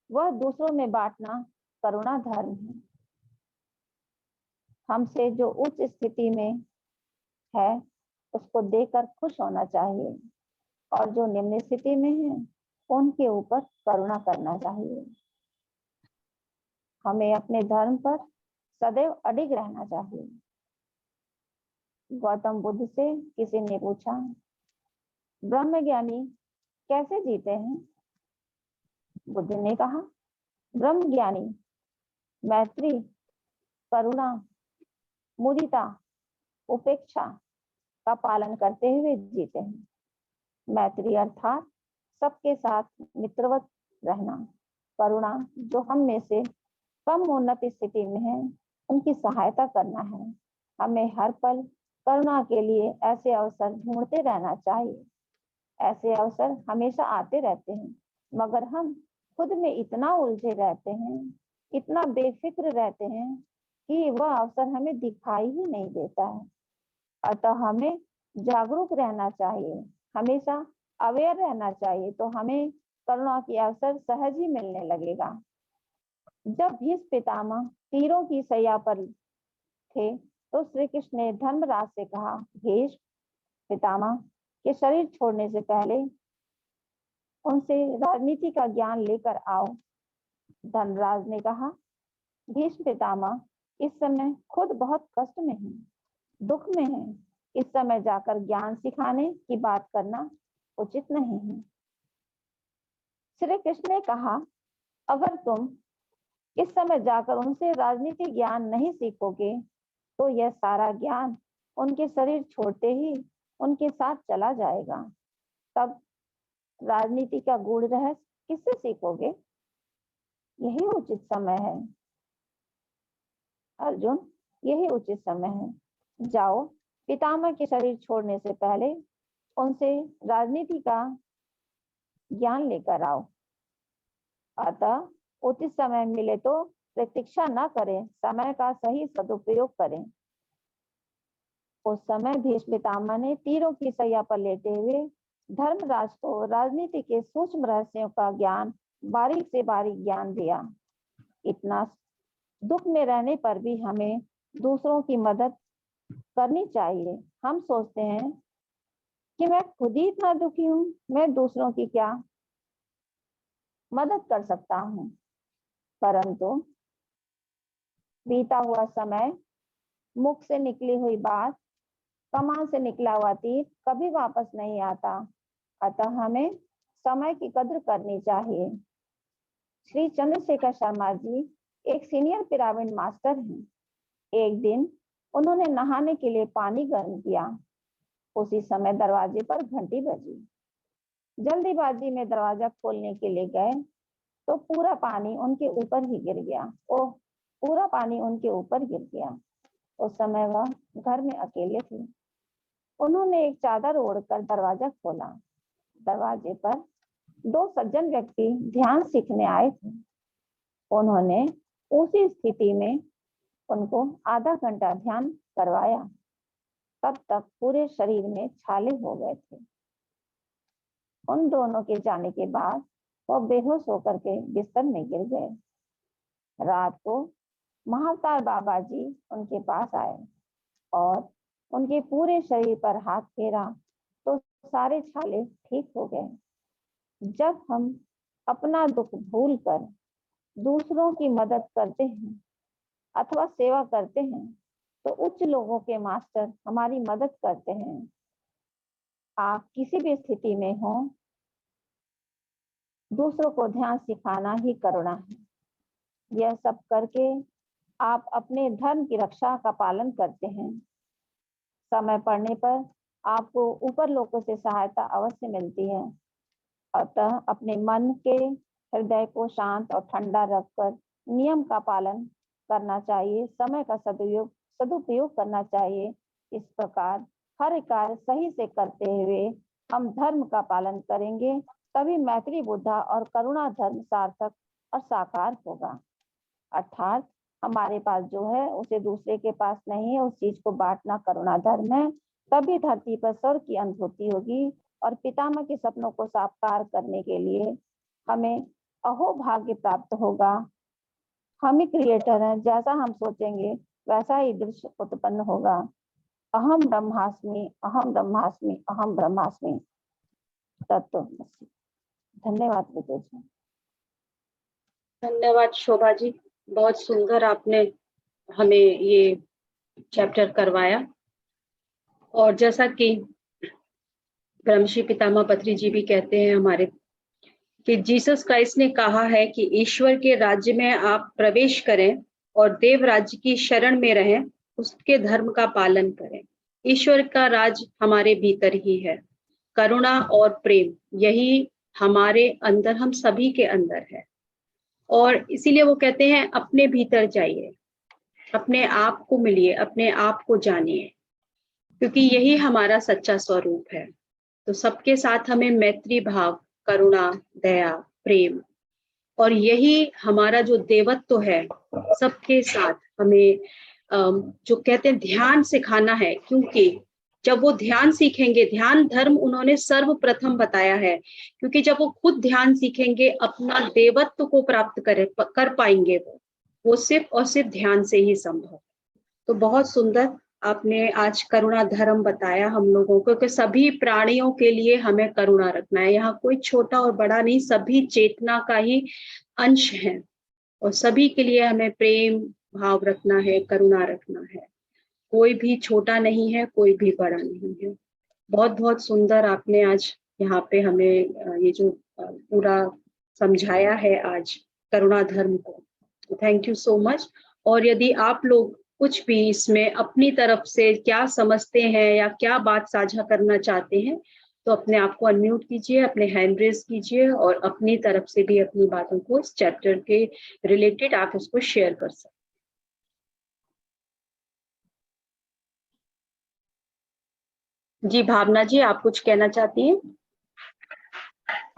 वह दूसरों में बांटना करुणा धर्म है। हमसे जो उच्च स्थिति में है उसको देकर खुश होना चाहिए और जो निम्न स्थिति में है उनके ऊपर करुणा करना चाहिए। हमें अपने धर्म पर सदैव अडिग रहना चाहिए। गौतम बुद्ध से किसी ने पूछा, ब्रह्मज्ञानी कैसे जीते हैं? बुद्ध ने कहा, ब्रह्मज्ञानी मैत्री, करुणा, मुदिता, उपेक्षा का पालन करते हुए जीते हैं। मैत्री अर्थात सबके साथ मित्रवत रहना। करुणा जो हम में से कम उन्नत स्थिति में है उनकी सहायता करना है। हमें हर पल करुणा के लिए ऐसे अवसर ढूंढते रहना चाहिए। ऐसे अवसर हमेशा आते रहते हैं, मगर हम खुद में इतना उलझे रहते हैं, इतना बेफिक्र रहते हैं कि वह अवसर हमें दिखाई ही नहीं देता है। अतः हमें जागरूक रहना चाहिए, हमेशा अवेयर रहना चाहिए, तो हमें करुणा की अवसर सहज ही मिलने लगेगा। जब भीष्म पितामह तीरों की सैया पर थे तो श्री कृष्ण ने धर्मराज से कहा, भीष्म पितामह के शरीर छोड़ने से पहले उनसे राजनीति का ज्ञान लेकर आओ। धर्मराज ने कहा, भीष्म पितामह इस समय खुद बहुत कष्ट में है, दुख में है, इस समय जाकर ज्ञान सिखाने की बात करना उचित नहीं है। श्री कृष्ण ने कहा, अगर तुम इस समय जाकर उनसे राजनीति ज्ञान नहीं सीखोगे तो यह सारा ज्ञान उनके शरीर छोड़ते ही उनके साथ चला जाएगा। तब राजनीति का गूढ़ रहस्य किससे सीखोगे? यही उचित समय है अर्जुन, यही उचित समय है। जाओ, पितामह के शरीर छोड़ने से पहले उनसे राजनीति का ज्ञान लेकर आओ। अतः उचित समय मिले तो प्रतीक्षा न करें, समय का सही सदुपयोग करें। उस समय भीष्म पितामह ने तीरों की सैया पर लेटे हुए धर्मराज को राजनीति के सूक्ष्म रहस्यों का ज्ञान, बारीक से बारीक ज्ञान दिया। इतना दुख में रहने पर भी हमें दूसरों की मदद करनी चाहिए। हम सोचते हैं कि मैं खुद ही इतना दुखी हूँ, मैं दूसरों की क्या मदद कर सकता हूँ। परंतु बीता हुआ समय, मुख से निकली हुई बात, कमान से निकला हुआ तीर कभी वापस नहीं आता। अतः हमें समय की कद्र करनी चाहिए। श्री चंद्रशेखर शर्मा जी एक सीनियर पिरामिड मास्टर हैं। एक दिन उन्होंने नहाने के लिए पानी गर्म किया। उसी समय दरवाजे पर घंटी बजी। जल्दीबाजी में दरवाजा खोलने के लिए गए तो पूरा पानी उनके ऊपर ही गिर गया। ओह, पूरा पानी उनके ऊपर गिर गया। उस समय वह घर में अकेले थे। उन्होंने एक चादर ओढ़कर दरवाजा खोला। दरवाजे पर दो सज्जन व्यक्ति ध्यान सीखने आए थे। उन्होंने उसी स्थिति में उनको आधा घंटा ध्यान करवाया। तब तक पूरे शरीर में छाले हो गए थे। उन दोनों के जाने के बाद वह बेहोश होकर के बिस्तर में गिर गए। रात को महाअवतार बाबा जी उनके पास आए और उनके पूरे शरीर पर हाथ फेरा तो सारे छाले ठीक हो गए। जब हम अपना दुख भूलकर दूसरों की मदद करते हैं अथवा सेवा करते हैं तो उच्च लोगों के मास्टर हमारी मदद करते हैं। आप किसी भी स्थिति में हो, दूसरों को ध्यान सिखाना ही करुणा है। यह सब करके आप अपने धर्म की रक्षा का पालन करते हैं। समय पड़ने पर आपको ऊपर लोगों से सहायता अवश्य मिलती है। अतः अपने मन के हृदय को शांत और ठंडा रखकर नियम का पालन करना चाहिए, समय का सदुपयोग करना चाहिए। इस प्रकार हर कार्य सही से करते हुए हम धर्म का पालन करेंगे, तभी मैत्री बुद्धा और करुणा धर्म सार्थक और साकार होगा। अर्थात हमारे पास जो है उसे दूसरे के पास नहीं है, उस चीज को बांटना करुणा धर्म है। तभी धरती पर स्वर्ग की अनुभूति होगी और पितामह के सपनों को साकार करने के लिए हमें अहो भाग्य प्राप्त होगा। हम ही क्रिएटर हैं, जैसा हम सोचेंगे वैसा ही दृश्य उत्पन्न होगा। अहम ब्रह्मास्मि, अहम ब्रह्मास्मि, अहम ब्रह्मास्मि। तत्वमसि। धन्यवाद विजय जी। धन्यवाद शोभा जी, बहुत सुंदर आपने हमें ये चैप्टर करवाया। और जैसा कि ब्रह्मश्री पितामह पत्री जी भी कहते हैं हमारे, कि जीसस क्राइस्ट ने कहा है कि ईश्वर के राज्य में आप प्रवेश करें और देव राज्य की शरण में रहें, उसके धर्म का पालन करें। ईश्वर का राज हमारे भीतर ही है। करुणा और प्रेम यही हमारे अंदर, हम सभी के अंदर है। और इसीलिए वो कहते हैं अपने भीतर जाइए, अपने आप को मिलिए, अपने आप को जानिए, क्योंकि यही हमारा सच्चा स्वरूप है। तो सबके साथ हमें मैत्री भाव, करुणा, दया, प्रेम, और यही हमारा जो देवत्व है, सबके साथ हमें जो कहते हैं ध्यान सिखाना है। क्योंकि जब वो ध्यान सीखेंगे, ध्यान धर्म उन्होंने सर्वप्रथम बताया है, क्योंकि जब वो खुद ध्यान सीखेंगे अपना देवत्व को प्राप्त कर पाएंगे वो सिर्फ और सिर्फ ध्यान से ही संभव। तो बहुत सुंदर आपने आज करुणा धर्म बताया हम लोगों को, कि सभी प्राणियों के लिए हमें करुणा रखना है। यहाँ कोई छोटा और बड़ा नहीं, सभी चेतना का ही अंश है, और सभी के लिए हमें प्रेम भाव रखना है, करुणा रखना है। कोई भी छोटा नहीं है, कोई भी बड़ा नहीं है। बहुत बहुत सुंदर आपने आज यहाँ पे हमें ये जो पूरा समझाया है आज करुणा धर्म को। Thank you so much. और यदि आप लोग कुछ भी इसमें अपनी तरफ से क्या समझते हैं या क्या बात साझा करना चाहते हैं, तो अपने आप को अनम्यूट कीजिए, अपने हैंड रेज कीजिए, और अपनी तरफ से भी अपनी बातों को इस चैप्टर के रिलेटेड आप उसको शेयर कर सकते हैं। जी भावना जी, आप कुछ कहना चाहती हैं?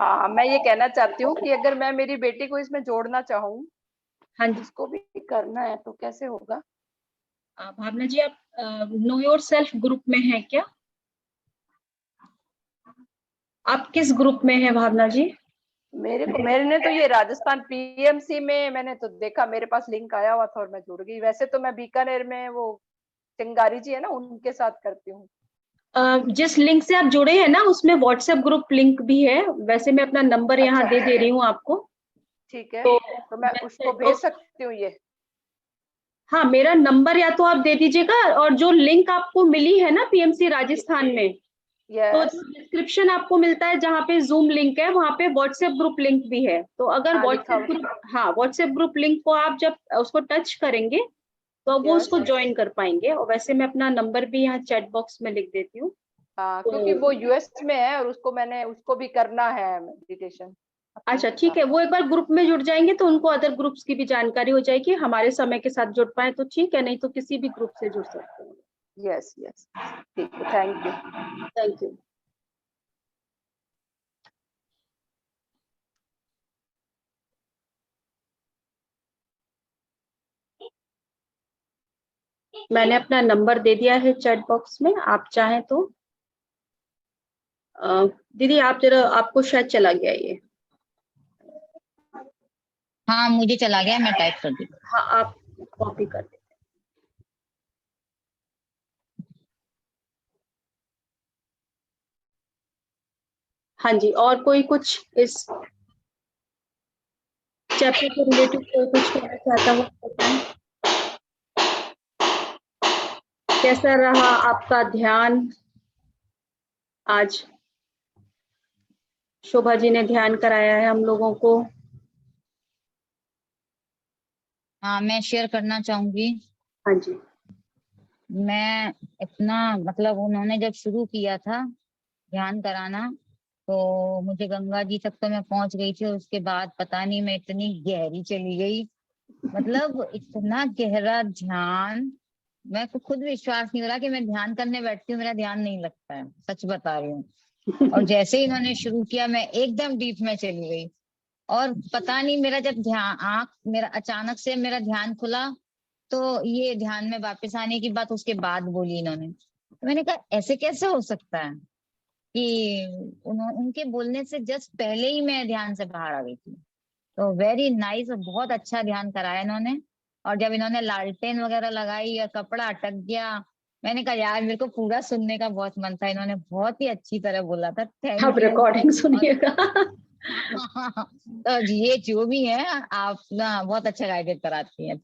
हाँ, मैं ये कहना चाहती हूँ कि अगर मैं मेरी बेटी को इसमें जोड़ना चाहूँ, हाँ जी, इसको भी करना है तो कैसे होगा? भावना जी, आप नो योर सेल्फ ग्रुप में हैं क्या? आप किस ग्रुप में हैं भावना जी? मैंने तो ये राजस्थान पीएमसी में मैंने तो देखा, मेरे पास लिंक आया हुआ था और मैं जुड़ गई। वैसे तो मैं बीकानेर में वो चिंगारी जी है ना, उनके साथ करती हूँ। जिस लिंक से आप जुड़े हैं ना, उसमें व्हाट्सएप ग्रुप लिंक भी है। वैसे मैं अपना नंबर यहाँ अच्छा, दे रही हूँ आपको। ठीक है, तो मैं उसको भेज सकती हूँ ये? हाँ, मेरा नंबर या तो आप दे दीजिएगा, और जो लिंक आपको मिली है ना पीएमसी राजस्थान में, तो यस, जो डिस्क्रिप्शन आपको मिलता है जहाँ पे जूम लिंक है, वहाँ पे व्हाट्सएप ग्रुप लिंक भी है। तो अगर हाँ, लिखा व्हाट्सएप ग्रुप, हाँ, व्हाट्सएप ग्रुप लिंक को आप जब उसको टच करेंगे तो वो यस, उसको ज्वाइन कर पाएंगे। और वैसे मैं अपना नंबर भी यहाँ चैट बॉक्स में लिख देती हूँ। हाँ, तो क्योंकि वो यूएस में है और उसको भी करना है मेडिटेशन। अच्छा, ठीक है, वो एक बार ग्रुप में जुड़ जाएंगे तो उनको अदर ग्रुप्स की भी जानकारी हो जाएगी। हमारे समय के साथ जुड़ पाए तो ठीक है, नहीं तो किसी भी ग्रुप से जुड़ सकते हैं। यस, यस, ठीक है, थैंक यू। Thank you. मैंने अपना नंबर दे दिया है चैट बॉक्स में, आप चाहें तो दीदी आप जरा, आपको शायद चला गया ये। हाँ, मुझे चला गया, मैं टाइप कर दी। हाँ, आप कॉपी कर दें। हाँ जी, और कोई कुछ इस चैप्टर के रिलेटेड कोई कुछ कहना चाहता हो बताएं। कैसा रहा आपका ध्यान आज? शोभा जी ने ध्यान कराया है हम लोगों को। हाँ, मैं शेयर करना चाहूंगी। हाँ जी। मैं इतना मतलब उन्होंने जब शुरू किया था ध्यान कराना, तो मुझे गंगा जी तक तो मैं पहुंच गई थी, और उसके बाद पता नहीं मैं इतनी गहरी चली गई, मतलब इतना गहरा ध्यान, मैं को खुद विश्वास नहीं हो रहा कि मैं ध्यान करने बैठती हूँ मेरा ध्यान नहीं लगता है, सच बता रही हूँ। और जैसे ही इन्होंने शुरू किया मैं एकदम डीप में चली गई, और पता नहीं मेरा जब ध्यान मेरा अचानक से मेरा ध्यान खुला, तो ये ध्यान में वापस आने की बात उसके बाद बोली इन्होंने, तो मैंने कहा ऐसे कैसे हो सकता है कि उनके बोलने से जस्ट पहले ही मैं ध्यान से बाहर आ गई थी। तो वेरी नाइस, और बहुत अच्छा ध्यान कराया इन्होंने। और जब इन्होंने लालटेन वगैरह लगाई और कपड़ा अटक गया, मैंने कहा यार मेरे को पूरा सुनने का बहुत मन था, इन्होंने बहुत ही अच्छी तरह बोला था, आप थैंक यू। रिकॉर्डिंग सुनिएगा। तो ये जो भी है आप ना बहुत अच्छा गाइडेड कराती हैं,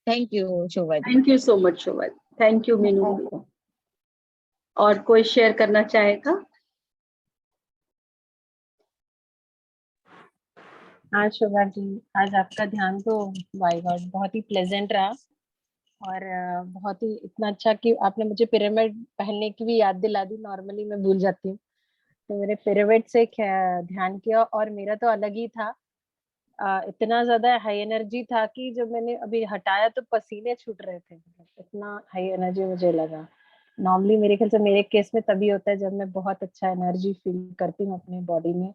thank you Shobha ji. Thank you so much Shobha, thank you Meenu दीदी। और कोई शेयर करना चाहेगा? हाँ शोभा जी, आज आपका ध्यान तो बाय गॉड बहुत ही प्लेजेंट रहा, और बहुत ही इतना अच्छा कि आपने मुझे पिरामिड पहनने की भी याद दिला दी। नॉर्मली मैं भूल जाती हूँ, तो मेरे पिरामिड से ध्यान किया, और मेरा तो अलग ही था। इतना ज्यादा हाई एनर्जी था कि जब मैंने अभी हटाया तो पसीने छूट रहे थे, इतना हाई एनर्जी मुझे लगा। नॉर्मली मेरे ख्याल से मेरे केस में तभी होता है जब मैं बहुत अच्छा एनर्जी फील करती हूँ अपने बॉडी में,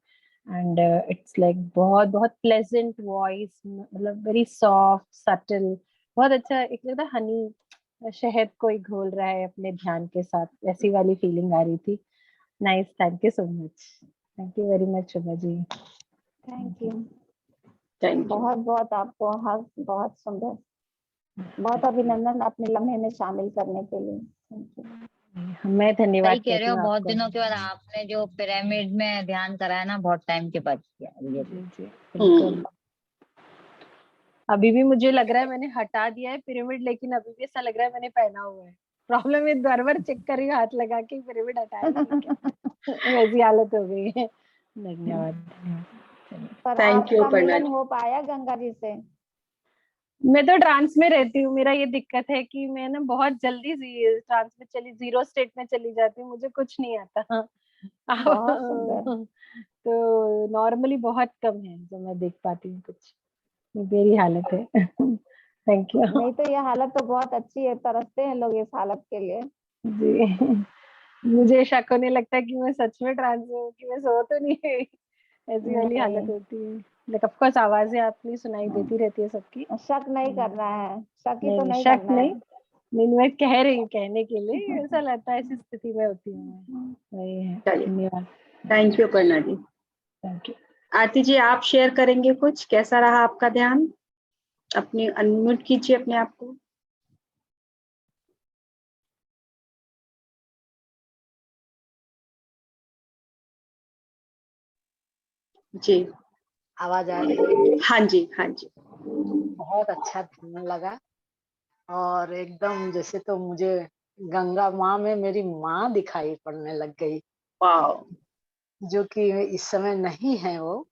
एंड इट्स लाइक बहुत बहुत प्लेजेंट वॉइस, मतलब वेरी सॉफ्ट सटल, बहुत अच्छा, एक लगता है हनी शहद कोई घोल रहा है अपने ध्यान के साथ, वैसी वाली फीलिंग आ रही थी। Nice, thank you so much, thank you very much Shobha ji. Thank you, thank you. बहुत बहुत आपको हर बहुत सुंदर, बहुत अभिनंदन अपने लम्हे में शामिल करने के लिए। Thank you. मैं धन्यवाद सही कह रहे कहती हो, हूँ बहुत आपको। दिनों के बाद आपने जो पिरामिड में ध्यान कराया ना, बहुत टाइम के बाद किया ये। जी जी बिल्कुल। अभी भी मुझे लग रहा है मैंने हटा दिया है पिरामिड, लेकिन अभी भी ऐसा लग रहा है मैंने पहना हुआ है। प्रॉब्लम है, बार बार चेक कर रही हूँ हाथ लगा के पिरामिड हटाया नहीं क्या। वैसी हालत हो गई है। धन्यवाद धन्यवाद। पर थैंक यू आपका अपर्णा मिलन जी। हो पाया गंगा जी से? मैं तो ट्रांस में रहती हूँ, मेरा ये दिक्कत है कि मैं ना बहुत जल्दी ट्रांस में जीरो स्टेट में चली जाती हूँ, मुझे कुछ नहीं आता। बहुत सुंदर। तो नॉर्मली बहुत कम है जो मैं देख पाती हूँ कुछ, मेरी हालत है। थैंक यू नहीं तो ये हालत तो बहुत अच्छी है, तरसते हैं लोग इस हालत के लिए। जी। मुझे शक होने लगता है कि मैं सच में ट्रांस हूँ, कि मैं सो तो नहीं है, ऐसी वाली हालत नहीं, होती है। लाइक ऑफ कोर्स आवाजें आपने सुनाई देती रहती है सबकी। शक नहीं करना है, शक ही नहीं तो नहीं नहीं शक करना नहीं, है। नहीं मैं कह रही हूँ कहने के लिए, ऐसा लगता है ऐसी स्थिति में होती हूँ मैं, वही है। चलिए, धन्यवाद, thank you Aparna ji. Thank you. Aarti ji, आप शेयर करेंगे कुछ? कैसा रहा आपका ध्यान? अपनी अनम्यूट कीजिए अपने आप को। जी, आवाज आ रही है? हाँ जी, हाँ जी। बहुत अच्छा ध्यान लगा, और एकदम जैसे तो मुझे गंगा माँ में मेरी माँ दिखाई पड़ने लग गई, वाओ, जो कि इस समय नहीं है वो,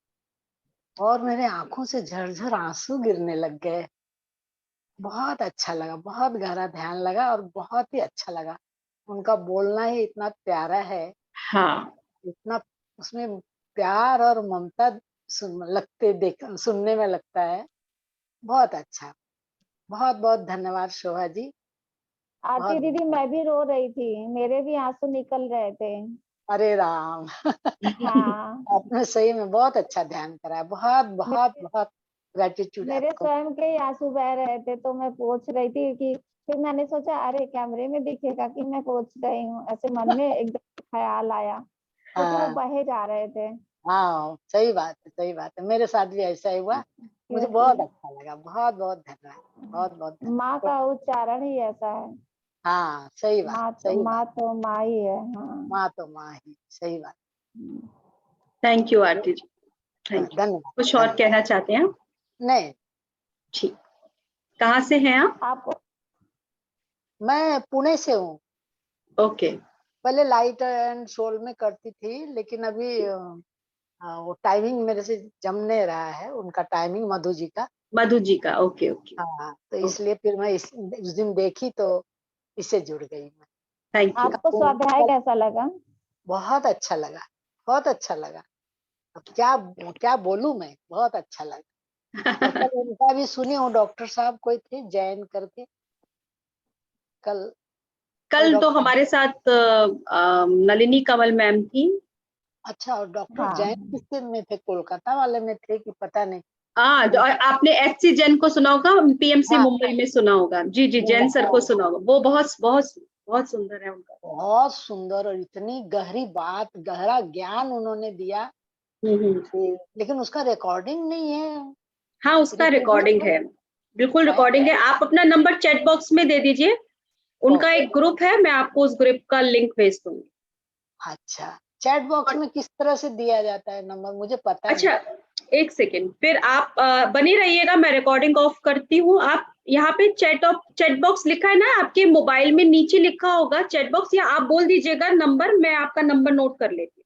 और मेरे आंखों से झरझर आंसू गिरने लग गए। बहुत अच्छा लगा, बहुत गहरा ध्यान लगा, और बहुत ही अच्छा लगा। उनका बोलना ही इतना प्यारा है, हाँ, इतना उसमें प्यार और ममता सुनने में लगता है। बहुत अच्छा, बहुत बहुत धन्यवाद शोभा जी। आरती बहुत दीदी, धन्यवाद। मैं भी रो रही थी, मेरे भी आंसू निकल रहे थे। अरे राम। हाँ, आपने सही में बहुत अच्छा ध्यान कराया, बहुत बहुत मेरे बहुत ग्रेटिट्यूड मेरे आपको। स्वयं के ही आंसू बह रहे थे, तो मैं पूछ रही थी कि फिर मैंने सोचा अरे कैमरे में दिखेगा कि मैं पूछ रही हूँ, ऐसे मन में एकदम ख्याल आया, क्योंकि वो हाँ बहे जा रहे थे। हाँ, सही बात है, सही बात है, मेरे साथ भी ऐसा ही हुआ। मुझे बहुत क्योंकि अच्छा लगा, बहुत बहुत धन्यवाद, बहुत बहुत माँ धन्यवाद। का उच्चारण ही ऐसा है। हाँ सही बात, सही बात। माँ तो माँ ही है। हाँ, माँ तो माँ ही, सही बात। थैंक यू आरती जी, हाँ, थैंक यू। धन्यवाद कुछ और धन्यवाद। कहना चाहते हैं आप? नहीं, ठीक, कहाँ से हैं आप? आप मैं पुणे से हूँ। ओके, पहले लाइट एंड सोल में करती थी, लेकिन अभी वो टाइमिंग मेरे से जम नहीं रहा है, उनका टाइमिंग मधु जी का। मधु जी का, ओके ओके हाँ, तो ओके। इसलिए फिर मैं उस दिन देखी तो इससे जुड़ गई मैं। Thank you. आपको स्वाध्याय कैसा लगा? बहुत अच्छा लगा, बहुत अच्छा लगा। अब क्या क्या बोलूं मैं, बहुत अच्छा लगा। और कल उनका भी सुनी हूँ, डॉक्टर साहब कोई थे जैन करके, कल कल तो डॉक्टर, हमारे साथ नलिनी कमल मैम थी। अच्छा, और डॉक्टर हाँ जैन किस में थे, कोलकाता वाले में थे कि पता नहीं। हाँ, और आपने एचसी जैन को सुना होगा, पीएमसी हाँ, मुंबई में सुना होगा। जी जी, जैन सर को सुना होगा। वो बहुत बहुत बहुत सुंदर है उनका। बहुत सुंदर और इतनी गहरी बात, गहरा ज्ञान उन्होंने दिया हम्म। लेकिन उसका रिकॉर्डिंग नहीं है। हाँ, उसका रिकॉर्डिंग है, बिल्कुल है? रिकॉर्डिंग है। आप अपना नंबर चैट बॉक्स में दे दीजिए। उनका ओके, एक ग्रुप है, मैं आपको उस ग्रुप का लिंक भेज दूंगी। अच्छा। चैट बॉक्स में किस तरह से दिया जाता है नंबर, मुझे पता नहीं। अच्छा, एक सेकेंड, फिर आप बनी रहिएगा, मैं रिकॉर्डिंग ऑफ करती हूँ। आप यहाँ पे चैट बॉक्स लिखा है ना, आपके मोबाइल में नीचे लिखा होगा चैट बॉक्स, या आप बोल दीजिएगा नंबर, मैं आपका नंबर नोट कर लेती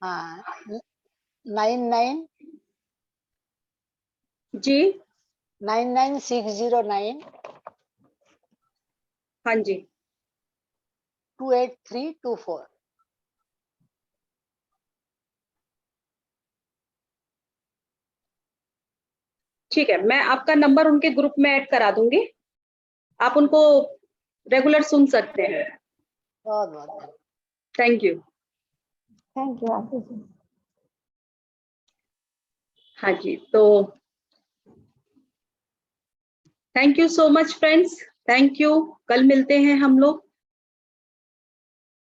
हाँ, 99 हूँ। जी 99609 हाँ जी, 28324। ठीक है, मैं आपका नंबर उनके ग्रुप में ऐड करा दूंगी। आप उनको रेगुलर सुन सकते हैं। बहुत बहुत धन्यवाद। Thank you. Thank you Ashish ji. हाँ जी, तो thank you so much friends, thank you. कल मिलते हैं हम लोग।